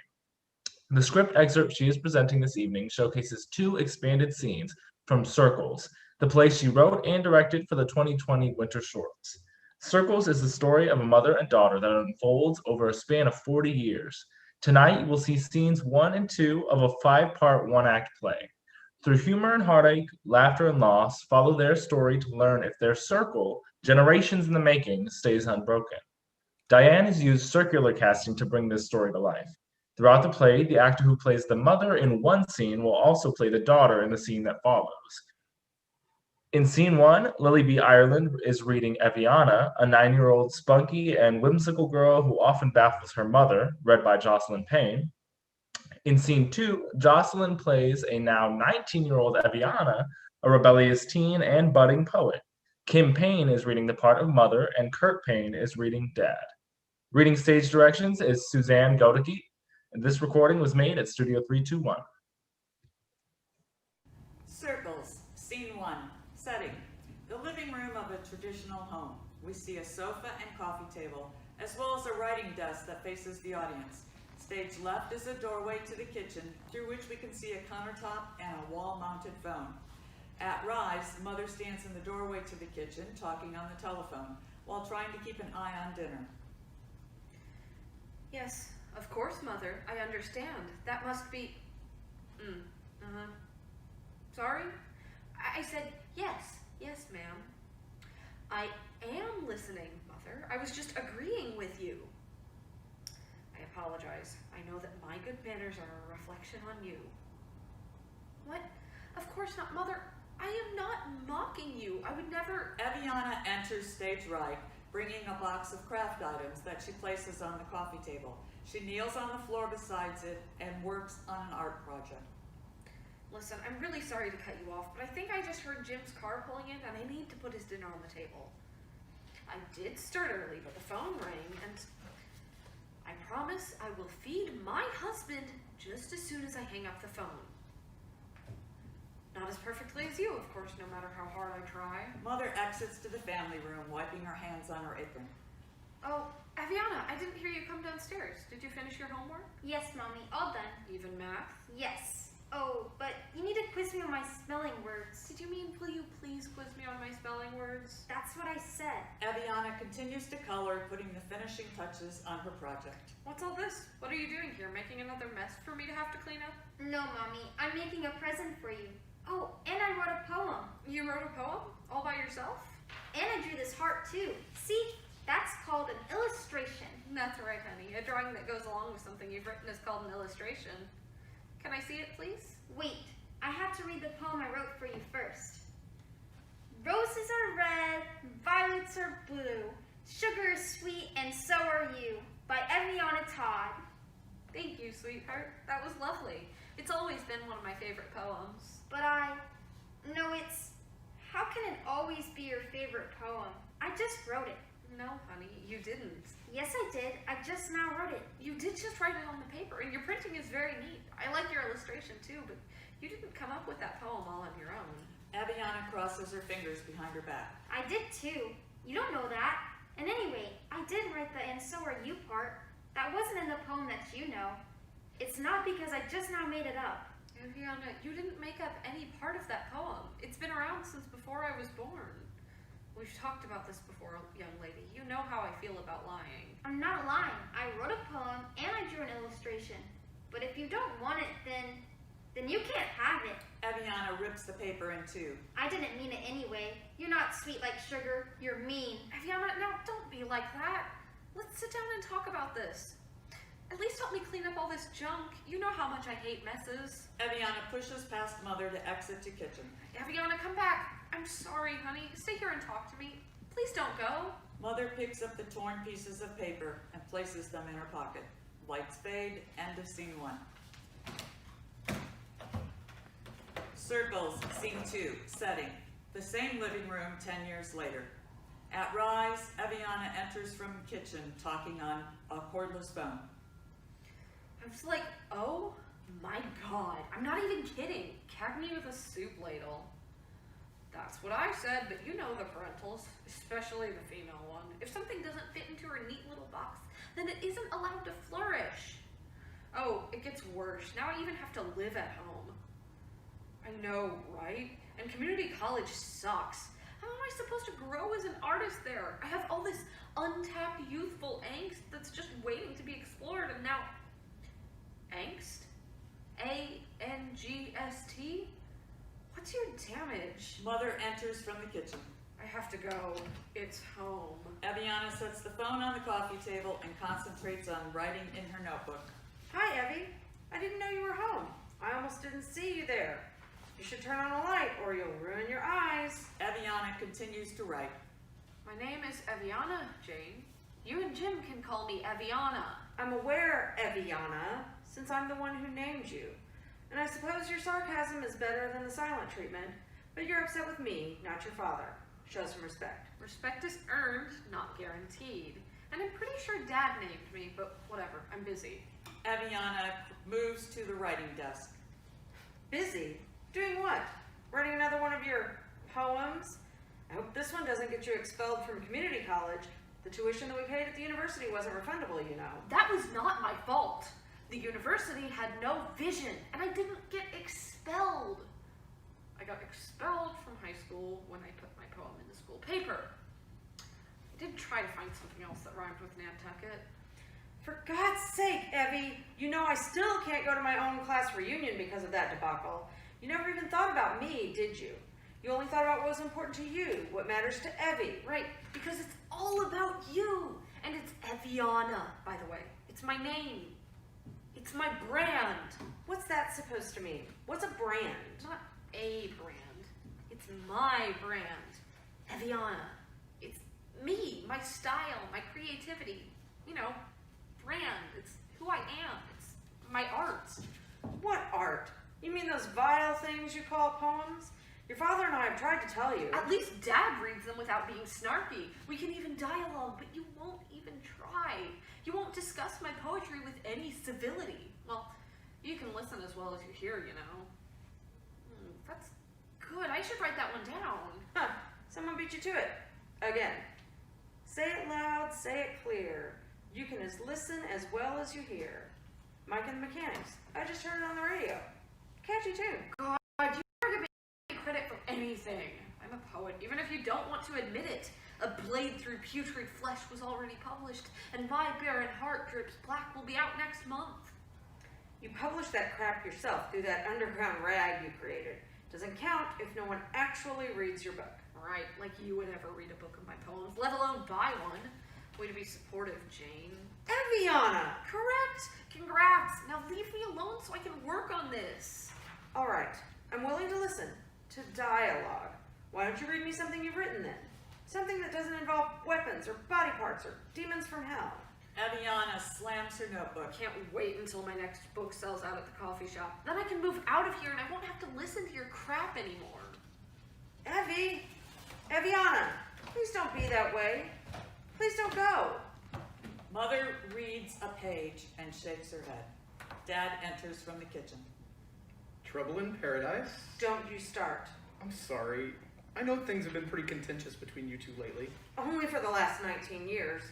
The script excerpt she is presenting this evening showcases 2 expanded scenes from Circles, the play she wrote and directed for the 2020 Winter Shorts. Circles is the story of a mother and daughter that unfolds over a span of 40 years. Tonight, you will see scenes 1 and 2 of a 5-part 1-act play. Through humor and heartache, laughter and loss, follow their story to learn if their circle, generations in the making, stays unbroken. Diane has used circular casting to bring this story to life. Throughout the play, the actor who plays the mother in one scene will also play the daughter in the scene that follows. In scene 1, Lily B. Ireland is reading Eviana, a 9-year-old spunky and whimsical girl who often baffles her mother, read by Jocelyn Payne. In scene 2, Jocelyn plays a now 19-year-old Eviana, a rebellious teen and budding poet. Kim Payne is reading the part of mother, and Kurt Payne is reading dad. Reading stage directions is Suzanne Godecke, and this recording was made at Studio 321. Circles, scene 1, setting. The living room of a traditional home. We see a sofa and coffee table, as well as a writing desk that faces the audience. Stage left is a doorway to the kitchen, through which we can see a countertop and a wall-mounted phone. At Rise, Mother stands in the doorway to the kitchen, talking on the telephone, while trying to keep an eye on dinner. Yes, of course, Mother. I understand. That must be... Sorry? I said yes. Yes, ma'am. I am listening, Mother. I was just agreeing with you. I apologize. I know that my good manners are a reflection on you. What? Of course not, Mother. I am not mocking you. I would never... Eviana enters stage right, bringing a box of craft items that she places on the coffee table. She kneels on the floor beside it and works on an art project. Listen, I'm really sorry to cut you off, but I think I just heard Jim's car pulling in and I need to put his dinner on the table. I did start early, but the phone rang and I promise I will feed my husband just as soon as I hang up the phone. Not as perfectly as you, of course, no matter how hard I try. Mother exits to the family room, wiping her hands on her apron. Oh, Eviana, I didn't hear you come downstairs. Did you finish your homework? Yes, Mommy, all done. Even math? Yes. Oh, but you need to quiz me on my spelling words. Did you mean, will you please quiz me on my spelling words? That's what I said. Eviana continues to color, putting the finishing touches on her project. What's all this? What are you doing here? Making another mess for me to have to clean up? No, Mommy, I'm making a present for you. Oh, and I wrote a poem. You wrote a poem? All by yourself? And I drew this heart too. See? That's called an illustration. That's right, honey. A drawing that goes along with something you've written is called an illustration. Can I see it, please? Wait, I have to read the poem I wrote for you first. Roses are red, violets are blue, sugar is sweet, and so are you, by Eviana Todd. Thank you, sweetheart. That was lovely. It's always been one of my favorite poems. But no, it's, how can it always be your favorite poem? I just wrote it. No, honey, you didn't. Yes, I did. I just now wrote it. You did just write it on the paper, and your printing is very neat. I like your illustration too, but you didn't come up with that poem all on your own. Eviana crosses her fingers behind her back. I did too. You don't know that. And anyway, I did write the "and so are you" part. That wasn't in the poem that you know. It's not because I just now made it up. Eviana, you didn't make up any part of that poem. It's been around since before I was born. We've talked about this before, young lady. You know how I feel about lying. I'm not lying. I wrote a poem and I drew an illustration. But if you don't want it, then you can't have it. Eviana rips the paper in two. I didn't mean it anyway. You're not sweet like sugar. You're mean. Eviana, now don't be like that. Let's sit down and talk about this. At least help me clean up all this junk. You know how much I hate messes. Eviana pushes past Mother to exit to kitchen. Eviana, come back. I'm sorry, honey. Stay here and talk to me. Please don't go. Mother picks up the torn pieces of paper and places them in her pocket. Lights fade. End of scene 1. Circles, scene 2, setting. The same living room 10 years later. At Rise, Eviana enters from the kitchen talking on a cordless phone. I was like, oh my God, I'm not even kidding. Cagney with a soup ladle. That's what I said, but you know the parentals, especially the female one. If something doesn't fit into her neat little box, then it isn't allowed to flourish. Oh, it gets worse. Now I even have to live at home. I know, right? And community college sucks. How am I supposed to grow as an artist there? I have all this untapped youthful angst that's just waiting to be explored, and now... Angst? A-N-G-S-T? What's your damage? Mother enters from the kitchen. I have to go. It's home. Eviana sets the phone on the coffee table and concentrates on writing in her notebook. Hi, Evie. I didn't know you were home. I almost didn't see you there. You should turn on a light or you'll ruin your eyes. Eviana continues to write. My name is Eviana, Jane. You and Jim can call me Eviana. I'm aware, Eviana, since I'm the one who named you. And I suppose your sarcasm is better than the silent treatment, but you're upset with me, not your father. Show some respect. Respect is earned, not guaranteed. And I'm pretty sure Dad named me, but whatever, I'm busy. Eviana moves to the writing desk. Busy? Doing what? Writing another one of your poems? I hope this one doesn't get you expelled from community college. The tuition that we paid at the university wasn't refundable, you know. That was not my fault. The university had no vision, and I didn't get expelled. I got expelled from high school when I put my poem in the school paper. I did try to find something else that rhymed with Nantucket. For God's sake, Evie, you know I still can't go to my own class reunion because of that debacle. You never even thought about me, did you? You only thought about what was important to you, what matters to Evie. Right, because it's all about you. And it's Eviana, by the way. It's my name. It's my brand. What's that supposed to mean? What's a brand? Not a brand. It's my brand. Eviana. It's me, my style, my creativity. You know, brand. It's who I am. It's my art. What art? You mean those vile things you call poems? Your father and I have tried to tell you. At least Dad reads them without being snarky. We can even dialogue, but you won't even try. You won't discuss my poetry with any civility. Well, you can listen as well as you hear, you know. That's good. I should write that one down. Huh. Someone beat you to it. Again. Say it loud, say it clear. You can listen as well as you hear. Mike and the Mechanics. I just heard it on the radio. Catchy tune. God, you never give me credit for anything. I'm a poet, even if you don't want to admit it. A Blade Through Putrid Flesh was already published, and My Barren Heart Drips Black will be out next month. You published that crap yourself through that underground rag you created. Doesn't count if no one actually reads your book. Right, like you would ever read a book of my poems, let alone buy one. Way to be supportive, Jane. Eviana! Correct! Congrats! Now leave me alone so I can work on this. All right, I'm willing to listen to dialogue. Why don't you read me something you've written then? Something that doesn't involve weapons or body parts or demons from hell. Eviana slams her notebook. I can't wait until my next book sells out at the coffee shop. Then I can move out of here and I won't have to listen to your crap anymore. Evie! Eviana! Please don't be that way. Please don't go. Mother reads a page and shakes her head. Dad enters from the kitchen. Trouble in paradise? Don't you start. I'm sorry. I know things have been pretty contentious between you two lately. Only for the last 19 years.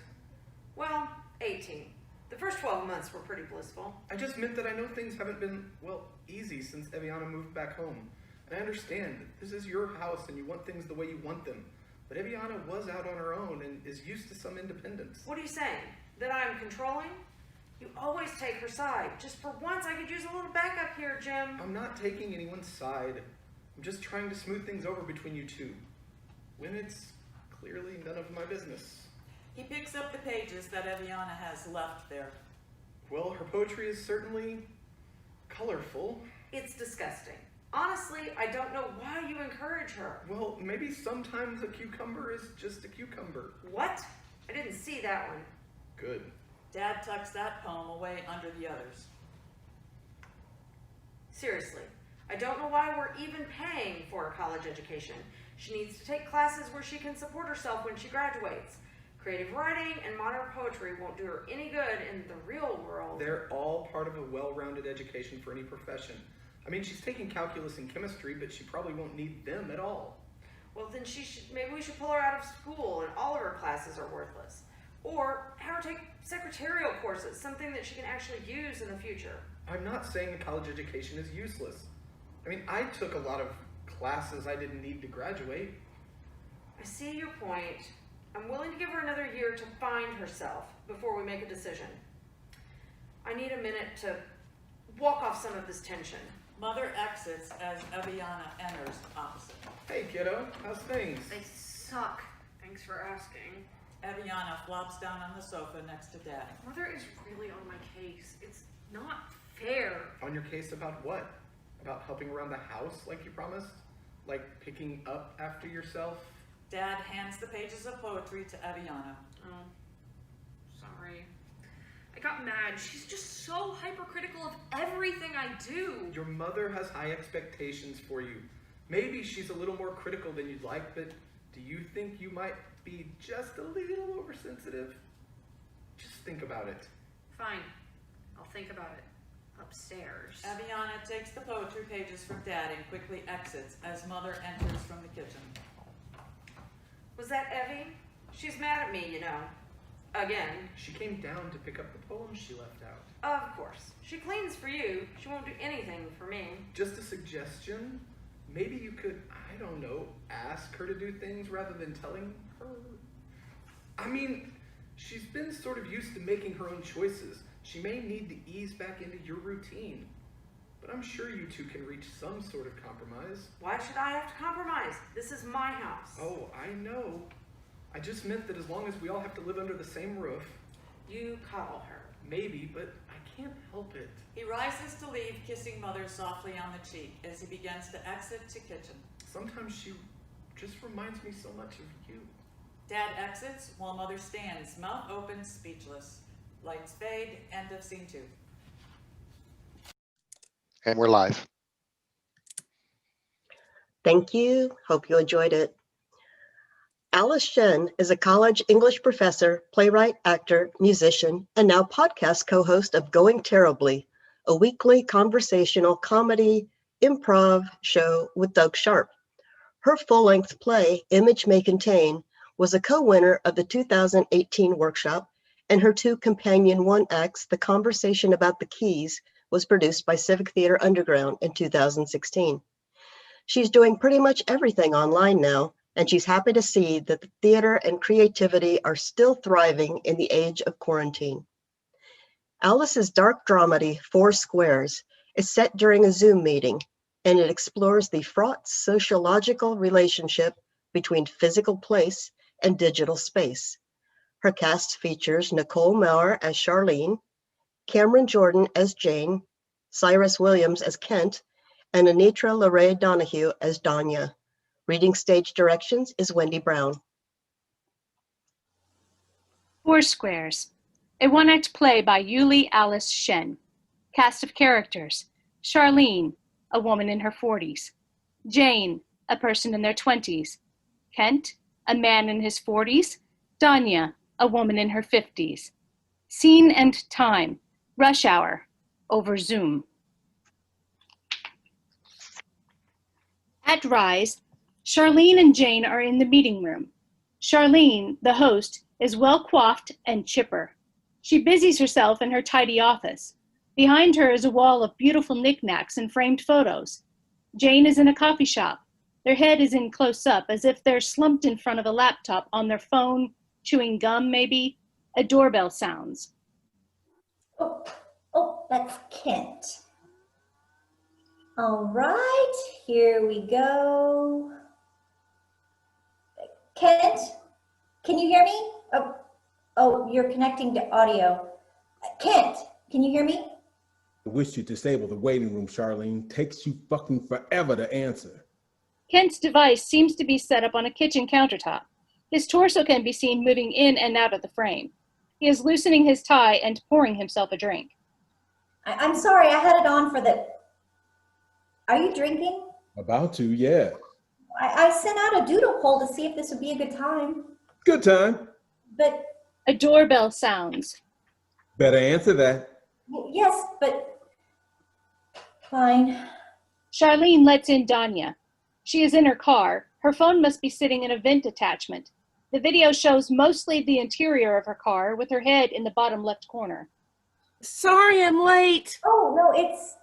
Well, 18. The first 12 months were pretty blissful. I just meant that I know things haven't been, well, easy since Eviana moved back home. And I understand that this is your house and you want things the way you want them. But Eviana was out on her own and is used to some independence. What are you saying? That I'm controlling? You always take her side. Just for once, I could use a little backup here, Jim. I'm not taking anyone's side. I'm just trying to smooth things over between you two. When it's clearly none of my business. He picks up the pages that Eviana has left there. Well, her poetry is certainly colorful. It's disgusting. Honestly, I don't know why you encourage her. Well, maybe sometimes a cucumber is just a cucumber. What? I didn't see that one. Good. Dad tucks that poem away under the others. Seriously, I don't know why we're even paying for a college education. She needs to take classes where she can support herself when she graduates. Creative writing and modern poetry won't do her any good in the real world. They're all part of a well-rounded education for any profession. I mean, she's taking calculus and chemistry, but she probably won't need them at all. Well, then maybe we should pull her out of school and all of her classes are worthless. Or have her take secretarial courses, something that she can actually use in the future. I'm not saying a college education is useless. I mean, I took a lot of classes I didn't need to graduate. I see your point. I'm willing to give her another year to find herself before we make a decision. I need a minute to walk off some of this tension. Mother exits as Eviana enters opposite. Hey, kiddo. How's things? They suck. Thanks for asking. Eviana flops down on the sofa next to Daddy. Mother is really on my case. It's not fair. On your case about what? About helping around the house like you promised? Like picking up after yourself? Dad hands the pages of poetry to Eviana. Oh, sorry. I got mad. She's just so hypercritical of everything I do. Your mother has high expectations for you. Maybe she's a little more critical than you'd like, but do you think you might be just a little oversensitive? Just think about it. Fine. I'll think about it. Upstairs. Eviana takes the poetry pages from Dad and quickly exits as Mother enters from the kitchen. Was that Evie? She's mad at me, you know. Again. She came down to pick up the poems she left out. Of course. She cleans for you. She won't do anything for me. Just a suggestion. Maybe you could, I don't know, ask her to do things rather than telling her. I mean, she's been sort of used to making her own choices. She may need to ease back into your routine. But I'm sure you two can reach some sort of compromise. Why should I have to compromise? This is my house. Oh, I know. I just meant that as long as we all have to live under the same roof. You cuddle her. Maybe, but I can't help it. He rises to leave, kissing Mother softly on the cheek as he begins to exit to kitchen. Sometimes she just reminds me so much of you. Dad exits while Mother stands, mouth open, speechless. Lights fade, end of scene 2. And we're live. Thank you. Hope you enjoyed it. Alice Shen is a college English professor, playwright, actor, musician, and now podcast co-host of Going Terribly, a weekly conversational comedy improv show with Doug Sharp. Her full-length play, Image May Contain, was a co-winner of the 2018 workshop, and her 2 companion one-acts, The Conversation About the Keys, was produced by Civic Theater Underground in 2016. She's doing pretty much everything online now, and she's happy to see that the theater and creativity are still thriving in the age of quarantine. Alice's dark dramedy, 4 Squares, is set during a Zoom meeting, and it explores the fraught sociological relationship between physical place and digital space. Her cast features Nicole Maurer as Charlene, Cameron Jordan as Jane, Cyrus Williams as Kent, and Anitra LeRae Donahue as Danya. Reading stage directions is Wendy Brown. 4 Squares, a one-act play by Yuli Alice Shen. Cast of characters: Charlene, a woman in her 40s. Jane, a person in their 20s. Kent, a man in his 40s. Danya, a woman in her 50s. Scene and time: rush hour, over Zoom. At Rise, Charlene and Jane are in the meeting room. Charlene, the host, is well coiffed and chipper. She busies herself in her tidy office. Behind her is a wall of beautiful knickknacks and framed photos. Jane is in a coffee shop. Their head is in close up, as if they're slumped in front of a laptop on their phone, chewing gum maybe. A doorbell sounds. Oh, that's Kent. All right, here we go. Kent, can you hear me? Oh, you're connecting to audio. Kent, can you hear me? I wish you disable the waiting room, Charlene. Takes you fucking forever to answer. Kent's device seems to be set up on a kitchen countertop. His torso can be seen moving in and out of the frame. He is loosening his tie and pouring himself a drink. I'm sorry, I had it on for the... Are you drinking? About to, yeah. I sent out a doodle poll to see if this would be a good time. Good time. But... A doorbell sounds. Better answer that. Yes, but... Fine. Charlene lets in Danya. She is in her car. Her phone must be sitting in a vent attachment. The video shows mostly the interior of her car with her head in the bottom left corner. Sorry I'm late. Oh, no, it's...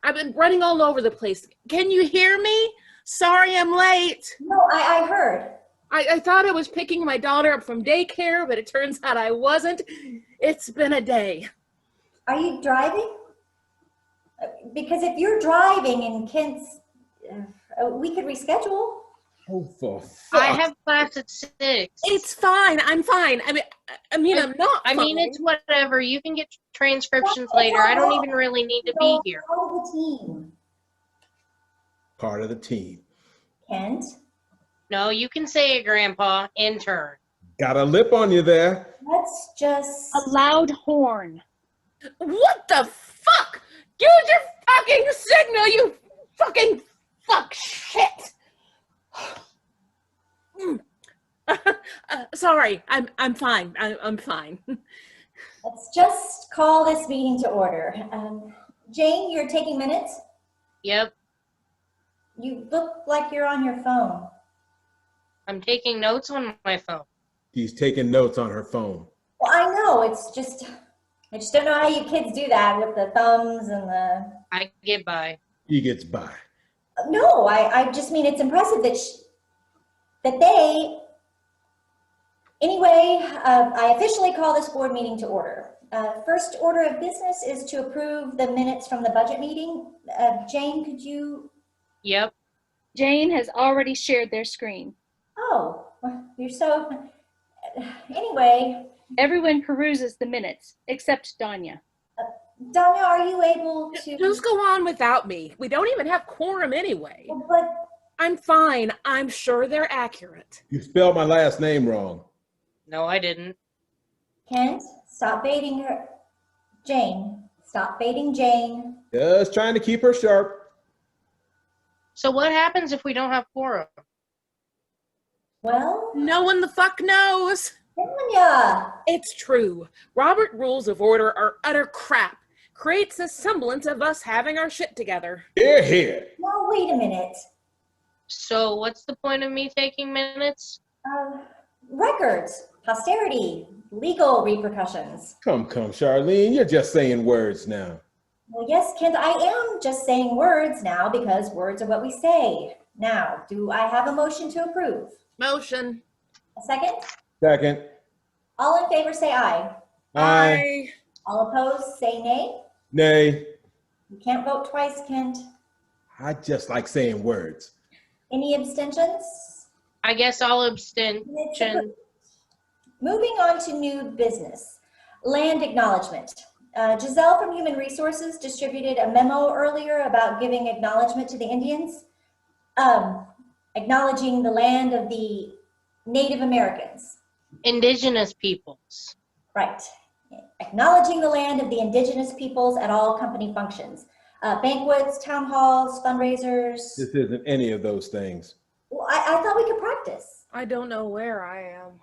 I've been running all over the place. Can you hear me? Sorry I'm late. No, I heard. I thought I was picking my daughter up from daycare, but it turns out I wasn't. It's been a day. Are you driving? Because if you're driving and Kent's... we could reschedule. Oh, for I fuck. have class at 6. It's fine. I'm fine. I mean, I'm not I mean, fine. it's whatever. You can get transcriptions later. I don't even really need to be here. Part of the team. Part of the team. Kent? No, you can say it, Grandpa. Intern. Got a lip on you there. Let's just... A loud horn. What the fuck? Use your fucking signal, you fucking fuck shit. Sorry, I'm fine. I'm fine. Let's just call this meeting to order. Jane, you're taking minutes? Yep. You look like you're on your phone. I'm taking notes on my phone. She's taking notes on her phone. Well, I know, it's just, I just don't know how you kids do that with the thumbs and the... I get by. He gets by. No, I just mean it's impressive that they... Anyway, I officially call this board meeting to order. First order of business is to approve the minutes from the budget meeting. Jane, could you... Yep. Jane has already shared their screen. Oh, you're so... Anyway... Everyone peruses the minutes, except Danya. Danya, are you able to... Just go on without me. We don't even have quorum anyway. But... I'm fine. I'm sure they're accurate. You spelled my last name wrong. No, I didn't. Kent, stop baiting her. Jane, stop baiting Jane. Just trying to keep her sharp. So what happens if we don't have quorum? Well... No one the fuck knows. Danya! It's true. Robert Rules of Order are utter crap. Creates a semblance of us having our shit together. Hear, hear. No, wait a minute. So what's the point of me taking minutes? Records, posterity, legal repercussions. Come, Charlene. You're just saying words now. Well, yes, Kent, I am just saying words now because words are what we say. Now, do I have a motion to approve? Motion. A second? Second. All in favor say aye. Aye. All opposed say nay. Nay. You can't vote twice, Kent. I just like saying words. Any abstentions? I guess I'll abstention. Moving on to new business. Land acknowledgement. Giselle from Human Resources distributed a memo earlier about giving acknowledgement to the Indians. Acknowledging the land of the Native Americans. Indigenous peoples. Right. Acknowledging the land of the indigenous peoples at all company functions. Banquets, town halls, fundraisers. This isn't any of those things. Well, I thought we could practice. I don't know where I am.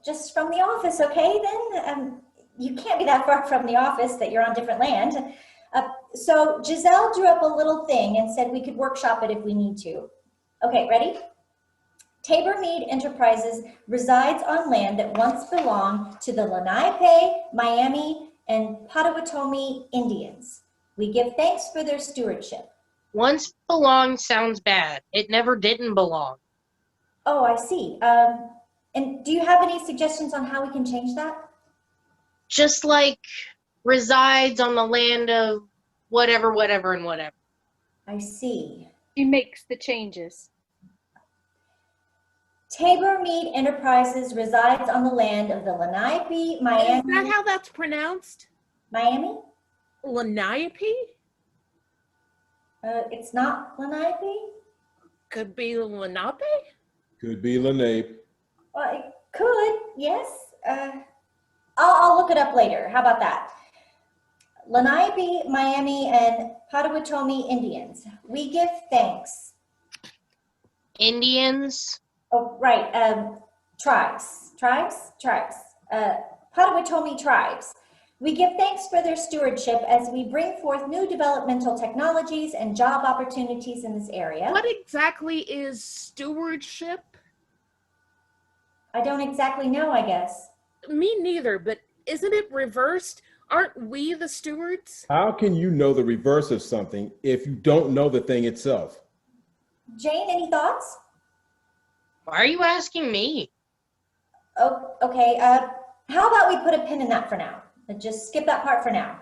Just from the office, okay then? You can't be that far from the office that you're on different land. So Giselle drew up a little thing and said we could workshop it if we need to. Okay, ready? Tabor Mead Enterprises resides on land that once belonged to the Lenape, Miami, and Potawatomi Indians. We give thanks for their stewardship. Once belonged sounds bad. It never didn't belong. Oh, I see. And do you have any suggestions on how we can change that? Just like resides on the land of whatever, whatever, and whatever. I see. She makes the changes. Tabor Mead Enterprises resides on the land of the Lenape, Miami. Is that how that's pronounced? Miami? Lenape? It's not Lenape? Could be Lenape? Could be Lenape. Well, it could, yes. I'll look it up later. How about that? Lenape, Miami, and Potawatomi Indians. We give thanks. Indians? Oh, right. Tribes. Potawatomi tribes. We give thanks for their stewardship as we bring forth new developmental technologies and job opportunities in this area. What exactly is stewardship? I don't exactly know, I guess. Me neither, but isn't it reversed? Aren't we the stewards? How can you know the reverse of something if you don't know the thing itself? Jane, any thoughts? Why are you asking me? Oh, okay. How about we put a pin in that for now? Just skip that part for now.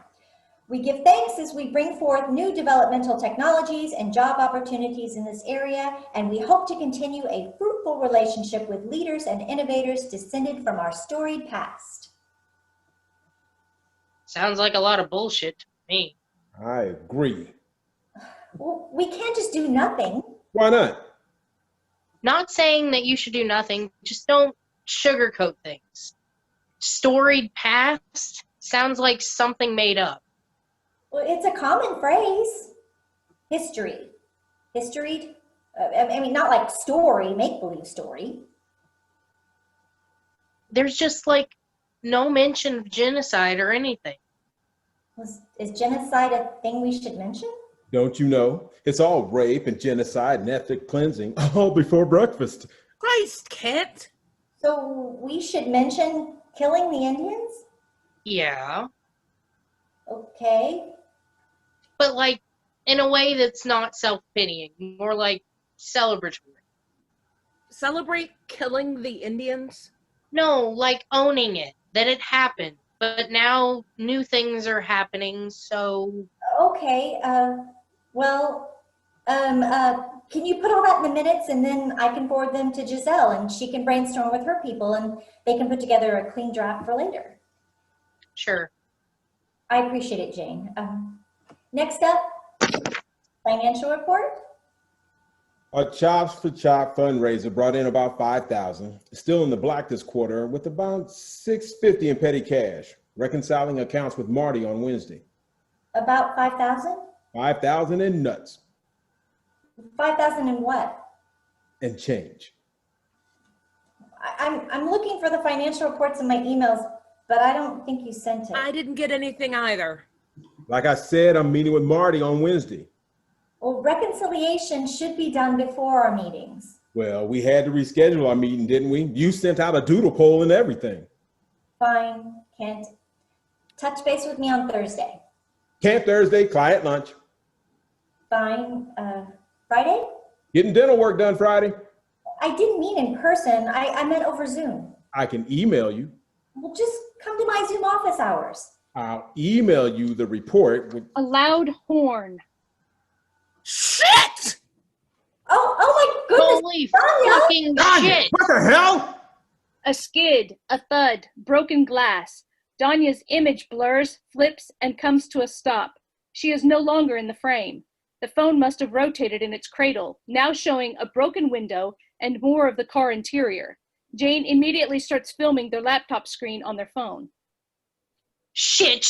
We give thanks as we bring forth new developmental technologies and job opportunities in this area, and we hope to continue a fruitful relationship with leaders and innovators descended from our storied past. Sounds like a lot of bullshit to me. I agree. Well, we can't just do nothing. Why not? Not saying that you should do nothing, just don't sugarcoat things. Storied past sounds like something made up. Well, it's a common phrase. History. Historied? I mean, not like story, make-believe story. There's just like no mention of genocide or anything. Is genocide a thing we should mention? Don't you know? It's all rape and genocide and ethnic cleansing all before breakfast. Christ, Kent. So we should mention killing the Indians? Yeah. Okay. But like in a way that's not self-pitying, more like celebratory. Celebrate killing the Indians? No, like owning it, that it happened. But now new things are happening, so... Okay, can you put all that in the minutes and then I can forward them to Giselle and she can brainstorm with her people and they can put together a clean draft for later. Sure. I appreciate it, Jane. Next up, financial report. Our Chops for Chop fundraiser brought in about $5,000. Still in the black this quarter with about $650 in petty cash. Reconciling accounts with Marty on Wednesday. About 5,000? 5,000 in nuts. 5,000 in what? And change. I'm looking for the financial reports in my emails, but I don't think you sent it. I didn't get anything either. Like I said, I'm meeting with Marty on Wednesday. Well, reconciliation should be done before our meetings. Well, we had to reschedule our meeting, didn't we? You sent out a doodle poll and everything. Fine, Kent. Touch base with me on Thursday. Can't Thursday, client lunch. Fine. Friday? Getting dinner work done Friday. I didn't mean in person. I meant over Zoom. I can email you. Well, just come to my Zoom office hours. I'll email you the report. A loud horn. Shit! Oh my goodness! Holy Danya! fucking Danya, shit! what the hell? A skid, a thud, broken glass. Danya's image blurs, flips, and comes to a stop. She is no longer in the frame. The phone must have rotated in its cradle, now showing a broken window and more of the car interior. Jane immediately starts filming their laptop screen on their phone. Shit,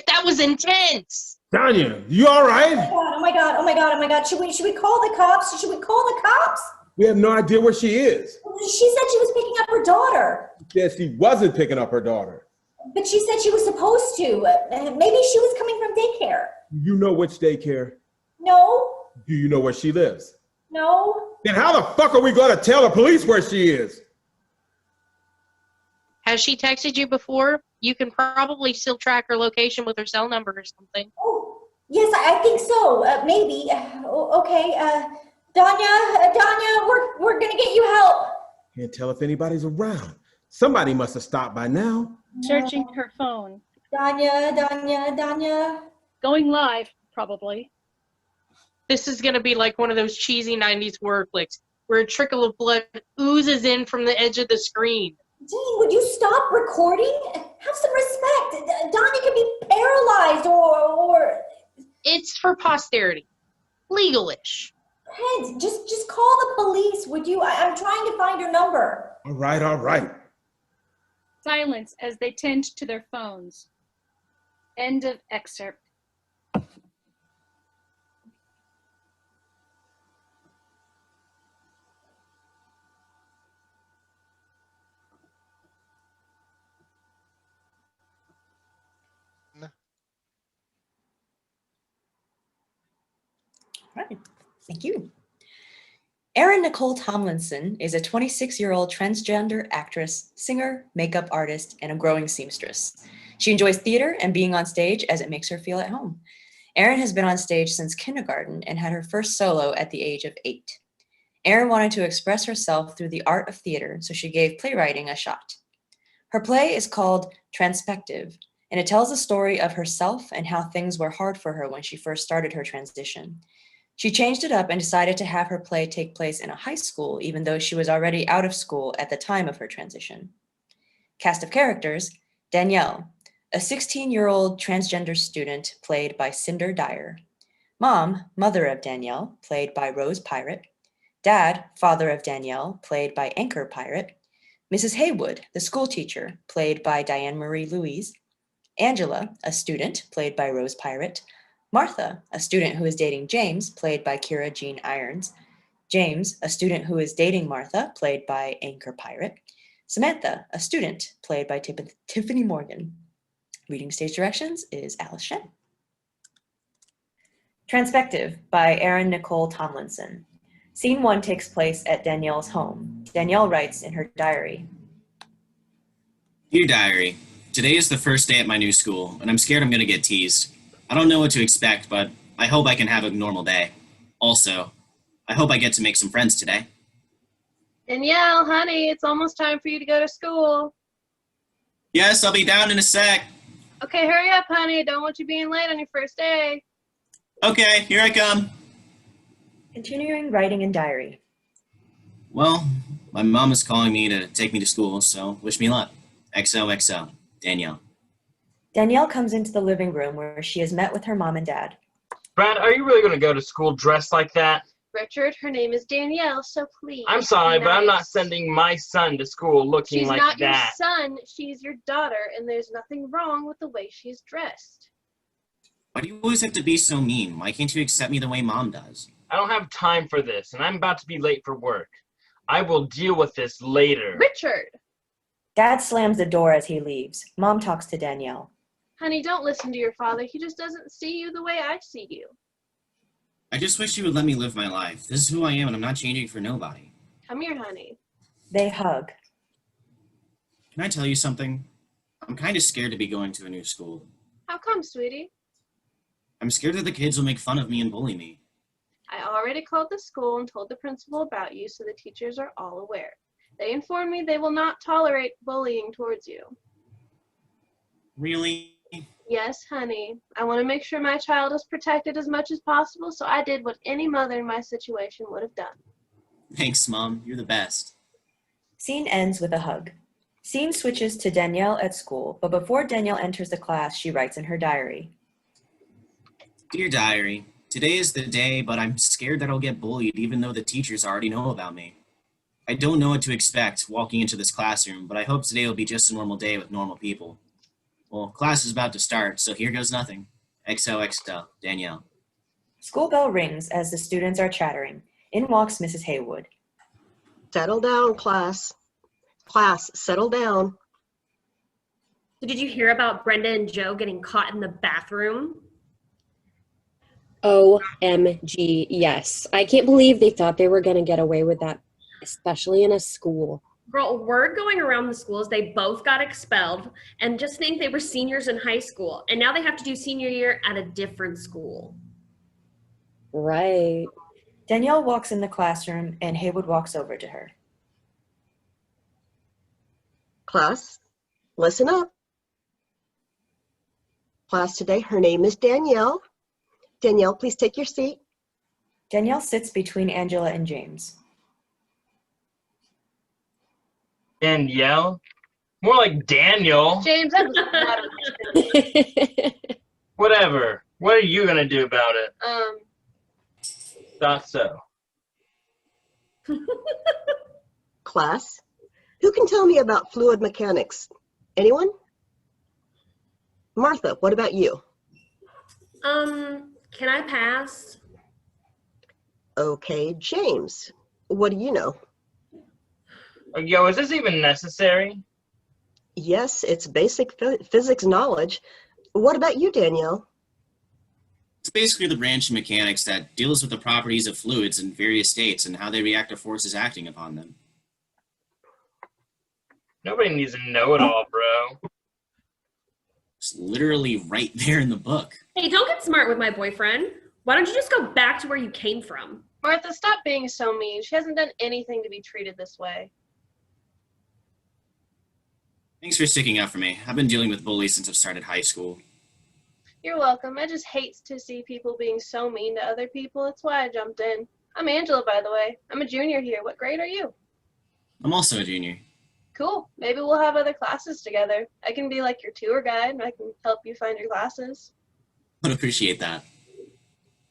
that was intense! Danya, you all right? Oh my god. Should we call the cops? Should we call the cops? We have no idea where she is. She said she was picking up her daughter. She said she wasn't picking up her daughter. But she said she was supposed to. Maybe she was coming from daycare. You know which daycare? No. Do you know where she lives? No. Then how the fuck are we going to tell the police where she is? Has she texted you before? You can probably still track her location with her cell number or something. Oh, yes, I think so. Maybe. Okay. Danya, we're gonna get you help. Can't tell if anybody's around. Somebody must have stopped by now. Searching her phone. Danya. Going live, probably. This is gonna be like one of those cheesy 90s horror flicks where a trickle of blood oozes in from the edge of the screen. Dean, would you stop recording? Have some respect. Danya could be paralyzed or... It's for posterity. Legal-ish. Heads, just call the police, would you? I'm trying to find her number. All right. Silence as they tend to their phones. End of excerpt. Right. Thank you. Erin Nicole Tomlinson is a 26-year-old transgender actress, singer, makeup artist, and a growing seamstress. She enjoys theater and being on stage as it makes her feel at home. Erin has been on stage since kindergarten and had her first solo at the age of 8. Erin wanted to express herself through the art of theater, so she gave playwriting a shot. Her play is called TRANS-Pective and it tells the story of herself and how things were hard for her when she first started her transition. She changed it up and decided to have her play take place in a high school, even though she was already out of school at the time of her transition. Cast of characters: Danielle, a 16-year-old transgender student played by Cinder Dyer. Mom, mother of Danielle, played by Rose Pirate. Dad, father of Danielle, played by Anchor Pirate. Mrs. Haywood, the school teacher, played by Diane Marie-Louise. Angela, a student, played by Rose Pirate. Martha, a student who is dating James, played by Kira Jean Irons. James, a student who is dating Martha, played by Anchor Pirate. Samantha, a student, played by Tiffany Morgan. Reading stage directions is Alice Shen. Transpective by Erin Nicole Tomlinson. Scene 1 takes place at Danielle's home. Danielle writes in her diary. Dear Diary, today is the first day at my new school, and I'm scared I'm going to get teased. I don't know what to expect, but I hope I can have a normal day. Also, I hope I get to make some friends today. Danielle, honey, it's almost time for you to go to school. Yes, I'll be down in a sec. Okay, hurry up, honey. Don't want you being late on your first day. Okay, here I come. Continuing writing in diary. Well, my mom is calling me to take me to school, so wish me luck. XOXO, Danielle. Danielle comes into the living room where she is met with her mom and dad. Brad, are you really going to go to school dressed like that? Richard, her name is Danielle, so please. I'm sorry, be but I'm not nice. sending my son to school looking She's like not that. your son, she's your daughter, and there's nothing wrong with the way she's dressed. Why do you always have to be so mean? Why can't you accept me the way Mom does? I don't have time for this, and I'm about to be late for work. I will deal with this later. Richard! Dad slams the door as he leaves. Mom talks to Danielle. Honey, don't listen to your father. He just doesn't see you the way I see you. I just wish you would let me live my life. This is who I am, and I'm not changing for nobody. Come here, honey. They hug. Can I tell you something? I'm kind of scared to be going to a new school. How come, sweetie? I'm scared that the kids will make fun of me and bully me. I already called the school and told the principal about you, so the teachers are all aware. They informed me they will not tolerate bullying towards you. Really? Yes, honey. I want to make sure my child is protected as much as possible, so I did what any mother in my situation would have done. Thanks, Mom. You're the best. Scene ends with a hug. Scene switches to Danielle at school, but before Danielle enters the class, she writes in her diary. Dear Diary, today is the day, but I'm scared that I'll get bullied even though the teachers already know about me. I don't know what to expect walking into this classroom, but I hope today will be just a normal day with normal people. Well, class is about to start, so here goes nothing. XOXO, Danielle. School bell rings as the students are chattering. In walks Mrs. Haywood. Settle down, class. Class, settle down. So did you hear about Brenda and Joe getting caught in the bathroom? OMG, yes. I can't believe they thought they were going to get away with that, especially in a school. Girl, word going around the schools, they both got expelled, and just think they were seniors in high school, and now they have to do senior year at a different school. Right. Danielle walks in the classroom, and Haywood walks over to her. Class, listen up. Class today, her name is Danielle. Danielle, please take your seat. Danielle sits between Angela and James. Danielle? More like Daniel. James, that was Whatever. What are you going to do about it? Thought so. Class, who can tell me about fluid mechanics? Anyone? Martha, what about you? Can I pass? Okay, James, what do you know? Yo, is this even necessary? Yes, it's basic physics knowledge. What about you, Danielle? It's basically the branch of mechanics that deals with the properties of fluids in various states and how they react to forces acting upon them. Nobody needs to know it all, bro. It's literally right there in the book. Hey, don't get smart with my boyfriend. Why don't you just go back to where you came from? Martha, stop being so mean. She hasn't done anything to be treated this way. Thanks for sticking up for me. I've been dealing with bullies since I've started high school. You're welcome. I just hate to see people being so mean to other people. That's why I jumped in. I'm Angela, by the way. I'm a junior here. What grade are you? I'm also a junior. Cool. Maybe we'll have other classes together. I can be like your tour guide and I can help you find your classes. Would appreciate that.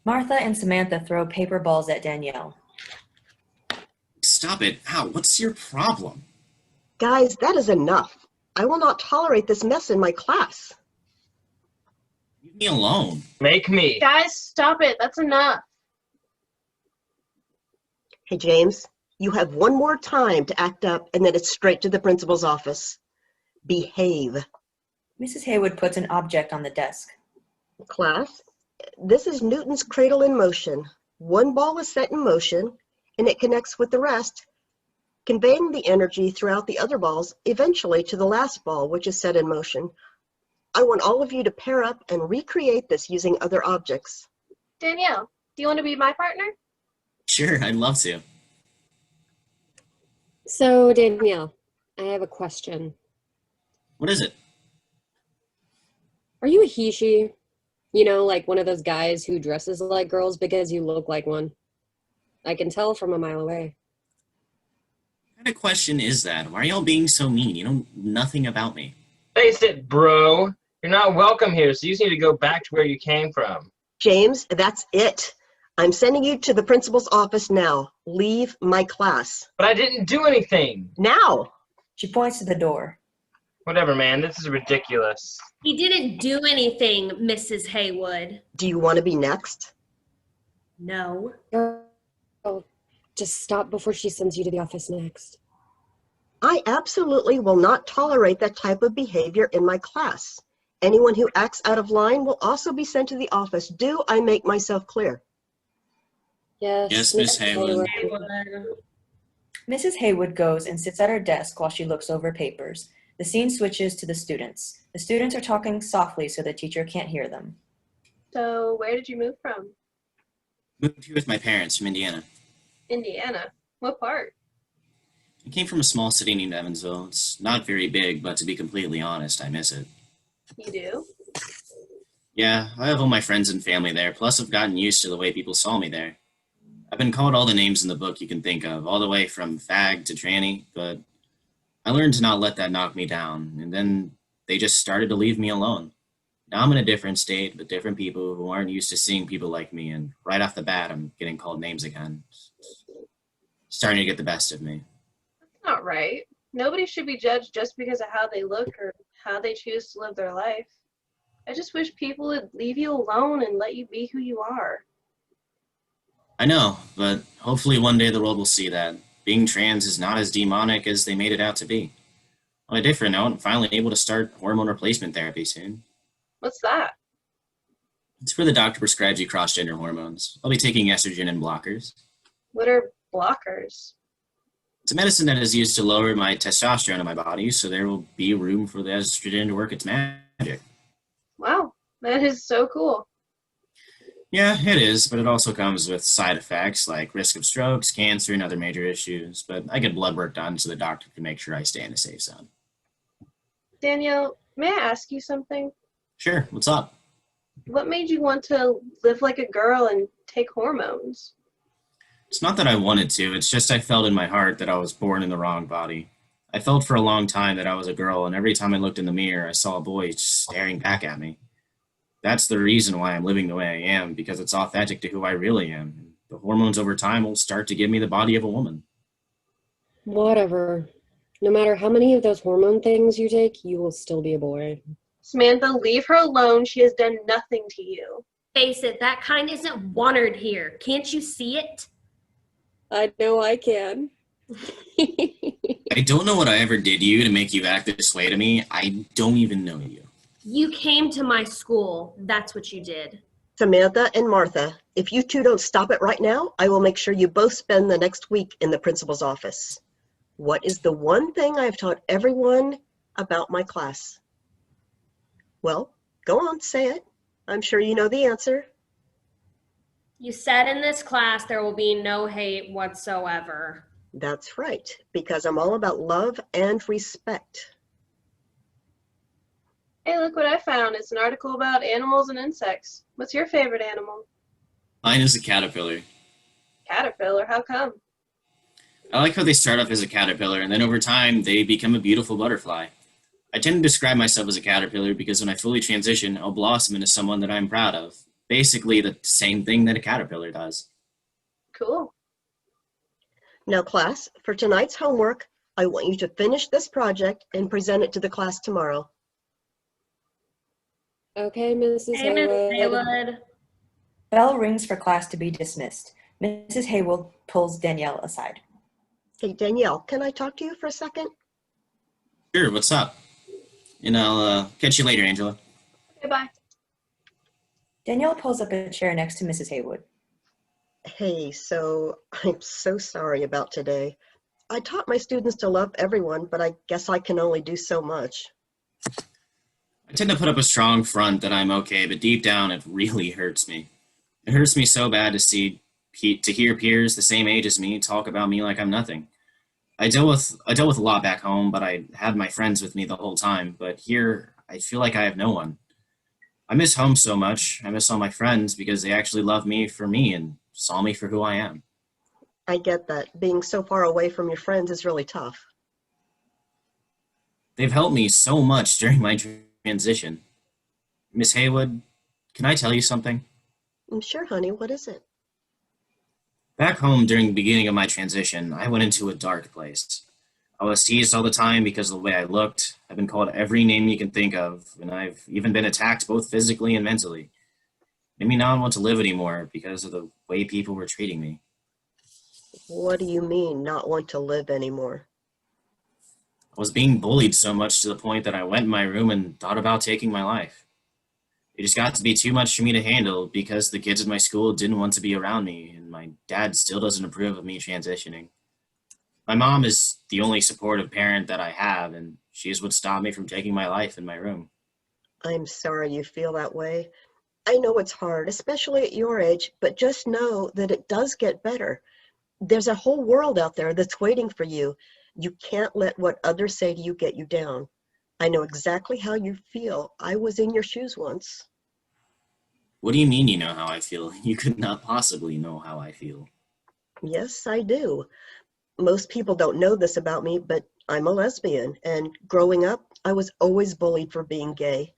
Martha and Samantha throw paper balls at Danielle. Stop it. Ow, what's your problem? Guys, that is enough. I will not tolerate this mess in my class. Leave me alone. Make me. Guys, stop it. That's enough. Hey, James, you have one more time to act up and then it's straight to the principal's office. Behave. Mrs. Haywood puts an object on the desk. Class, this is Newton's cradle in motion. One ball is set in motion and it connects with the rest, conveying the energy throughout the other balls, eventually to the last ball, which is set in motion. I want all of you to pair up and recreate this using other objects. Danielle, do you want to be my partner? Sure, I'd love to. So, Danielle, I have a question. What is it? Are you a he/she? You know, like one of those guys who dresses like girls because you look like one. I can tell from a mile away. What kind of question is that? Why are y'all being so mean? You know nothing about me. Face it, bro. You're not welcome here, so you just need to go back to where you came from. James, that's it. I'm sending you to the principal's office now. Leave my class. But I didn't do anything. Now. She points to the door. Whatever, man. This is ridiculous. He didn't do anything, Mrs. Haywood. Do you want to be next? No. Oh, just stop before she sends you to the office next. I absolutely will not tolerate that type of behavior in my class. Anyone who acts out of line will also be sent to the office. Do I make myself clear? Yes, Miss Haywood. Mrs. Haywood goes and sits at her desk while she looks over papers. The scene switches to the students. The students are talking softly so the teacher can't hear them. So, where did you move from? Moved here with my parents from Indiana. Indiana. What part? I came from a small city named Evansville. It's not very big, but to be completely honest, I miss it. You do? Yeah, I have all my friends and family there, plus I've gotten used to the way people saw me there. I've been called all the names in the book you can think of, all the way from fag to tranny, but I learned to not let that knock me down, and then they just started to leave me alone. Now I'm in a different state with different people who aren't used to seeing people like me, and right off the bat, I'm getting called names again. Starting to get the best of me. That's not right. Nobody should be judged just because of how they look or how they choose to live their life. I just wish people would leave you alone and let you be who you are. I know, but hopefully one day the world will see that being trans is not as demonic as they made it out to be. On a different note, I'm finally able to start hormone replacement therapy soon. What's that? It's where the doctor prescribes you cross-gender hormones. I'll be taking estrogen and blockers. What are blockers? It's a medicine that is used to lower my testosterone in my body, so there will be room for the estrogen to work its magic. Wow, that is so cool. Yeah, it is, but it also comes with side effects like risk of strokes, cancer, and other major issues. But I get blood work done so the doctor can make sure I stay in a safe zone. Danielle, may I ask you something? Sure, what's up? What made you want to live like a girl and take hormones? It's not that I wanted to, it's just I felt in my heart that I was born in the wrong body. I felt for a long time that I was a girl, and every time I looked in the mirror, I saw a boy just staring back at me. That's the reason why I'm living the way I am, because it's authentic to who I really am. The hormones over time will start to give me the body of a woman. Whatever. No matter how many of those hormone things you take, you will still be a boy. Samantha, leave her alone. She has done nothing to you. Face it, that kind isn't wanted here. Can't you see it? I know I can. I don't know what I ever did to you to make you act this way to me. I don't even know you. You came to my school. That's what you did. Samantha and Martha, if you two don't stop it right now, I will make sure you both spend the next week in the principal's office. What is the one thing I have taught everyone about my class? Well, go on, say it. I'm sure you know the answer. You said in this class there will be no hate whatsoever. That's right, because I'm all about love and respect. Hey, look what I found. It's an article about animals and insects. What's your favorite animal? Mine is a caterpillar. Caterpillar. How come? I like how they start off as a caterpillar and then over time they become a beautiful butterfly. I tend to describe myself as a caterpillar because when I fully transition, I'll blossom into someone that I'm proud of. Basically, the same thing that a caterpillar does. Cool. Now, class, for tonight's homework, I want you to finish this project and present it to the class tomorrow. Okay, Mrs. Hey, Miss Haywood. Haywood. Bell rings for class to be dismissed. Mrs. Haywood pulls Danielle aside. Hey, Danielle, can I talk to you for a second? Sure, what's up? And I'll catch you later, Angela. Goodbye. Danielle pulls up a chair next to Mrs. Haywood. Hey, so I'm so sorry about today. I taught my students to love everyone, but I guess I can only do so much. I tend to put up a strong front that I'm okay, but deep down it really hurts me. It hurts me so bad to hear peers the same age as me talk about me like I'm nothing. I dealt with a lot back home, but I had my friends with me the whole time. But here, I feel like I have no one. I miss home so much. I miss all my friends because they actually love me for me and saw me for who I am. I get that. Being so far away from your friends is really tough. They've helped me so much during my transition. Miss Haywood, can I tell you something? I'm sure, honey. What is it? Back home during the beginning of my transition, I went into a dark place. I was teased all the time because of the way I looked. I've been called every name you can think of, and I've even been attacked both physically and mentally. It made me not want to live anymore because of the way people were treating me. What do you mean, not want to live anymore? I was being bullied so much to the point that I went in my room and thought about taking my life. It just got to be too much for me to handle because the kids at my school didn't want to be around me, and my dad still doesn't approve of me transitioning. My mom is the only supportive parent that I have, and she is what stopped me from taking my life in my room. I'm sorry you feel that way. I know it's hard, especially at your age, but just know that it does get better. There's a whole world out there that's waiting for you. You can't let what others say to you get you down. I know exactly how you feel. I was in your shoes once. What do you mean you know how I feel? You could not possibly know how I feel. Yes, I do. Most people don't know this about me, but I'm a lesbian, and growing up, I was always bullied for being gay.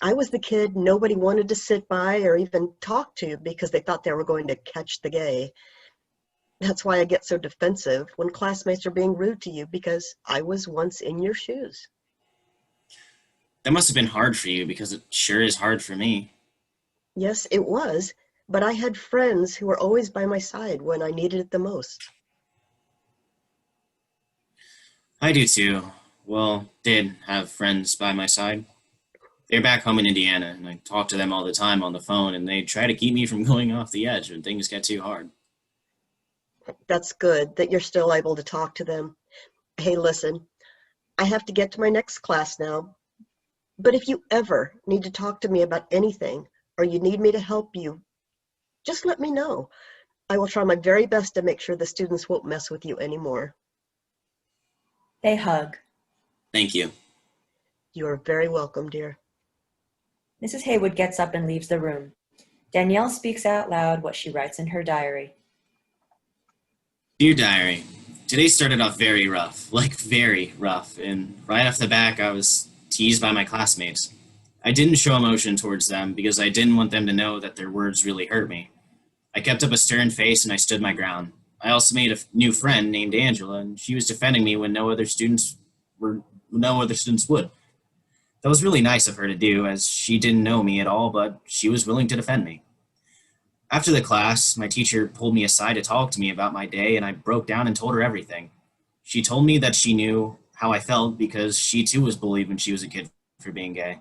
I was the kid nobody wanted to sit by or even talk to because they thought they were going to catch the gay. That's why I get so defensive when classmates are being rude to you, because I was once in your shoes. That must have been hard for you because it sure is hard for me. Yes, it was, but I had friends who were always by my side when I needed it the most. I do too. Well, did have friends by my side. They're back home in Indiana, and I talk to them all the time on the phone, and they try to keep me from going off the edge when things get too hard. That's good that you're still able to talk to them. Hey, listen, I have to get to my next class now, but if you ever need to talk to me about anything or you need me to help you, just let me know. I will try my very best to make sure the students won't mess with you anymore. They hug. Thank you. You are very welcome, dear. Mrs. Haywood gets up and leaves the room. Danielle speaks out loud what she writes in her diary. Dear Diary, today started off very rough, like very rough, and right off the back I was teased by my classmates. I didn't show emotion towards them because I didn't want them to know that their words really hurt me. I kept up a stern face and I stood my ground. I also made a new friend named Angela, and she was defending me when no other students would. That was really nice of her to do, as she didn't know me at all, but she was willing to defend me. After the class, my teacher pulled me aside to talk to me about my day, and I broke down and told her everything. She told me that she knew how I felt because she too was bullied when she was a kid for being gay.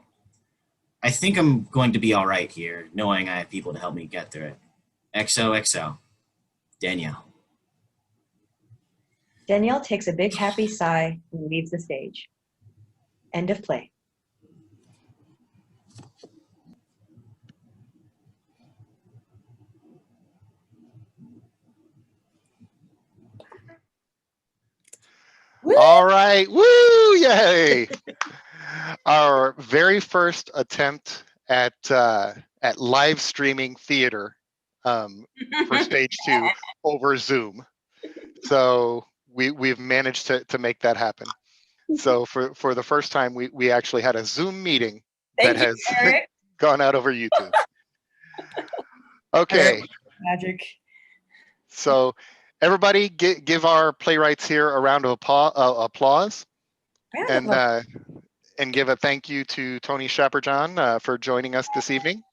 I think I'm going to be all right here, knowing I have people to help me get through it. XOXO. Danielle. Danielle takes a big happy sigh and leaves the stage. End of play. All right. Woo! Yay! Our very first attempt at live streaming theater for stage 2 over Zoom. So we've managed to make that happen. So for the first time, we actually had a Zoom meeting that has gone out over YouTube. Okay. Magic. So everybody give our playwrights here a round of applause. And give a thank you to Tony Shapperjohn for joining us this evening.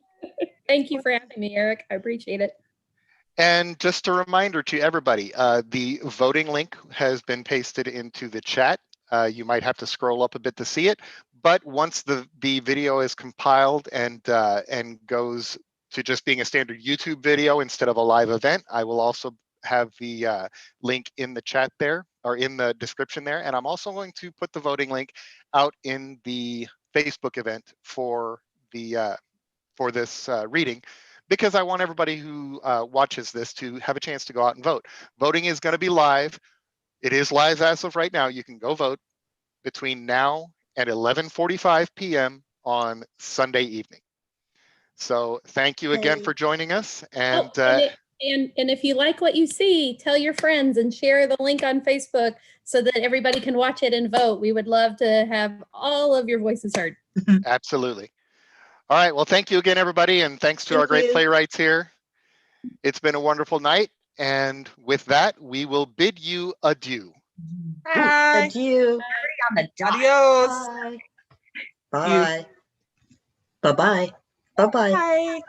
Thank you for having me, Eric. I appreciate it. And just a reminder to everybody, the voting link has been pasted into the chat. You might have to scroll up a bit to see it, but once the video is compiled and goes to just being a standard YouTube video instead of a live event, I will also have the link in the chat there, or in the description there. And I'm also going to put the voting link out in the Facebook event for this reading, because I want everybody who watches this to have a chance to go out and vote. Voting is going to be live. It is live as of right now. You can go vote between now and 11:45 p.m. on Sunday evening. So thank you again for joining us. And and if you like what you see, tell your friends and share the link on Facebook so that everybody can watch it and vote. We would love to have all of your voices heard. Absolutely. All right. Well, thank you again, everybody. And thanks to our great playwrights here. It's been a wonderful night. And with that, we will bid you adieu. Bye. Adieu. Adios. Bye. Bye. Bye-bye. Bye-bye. Bye.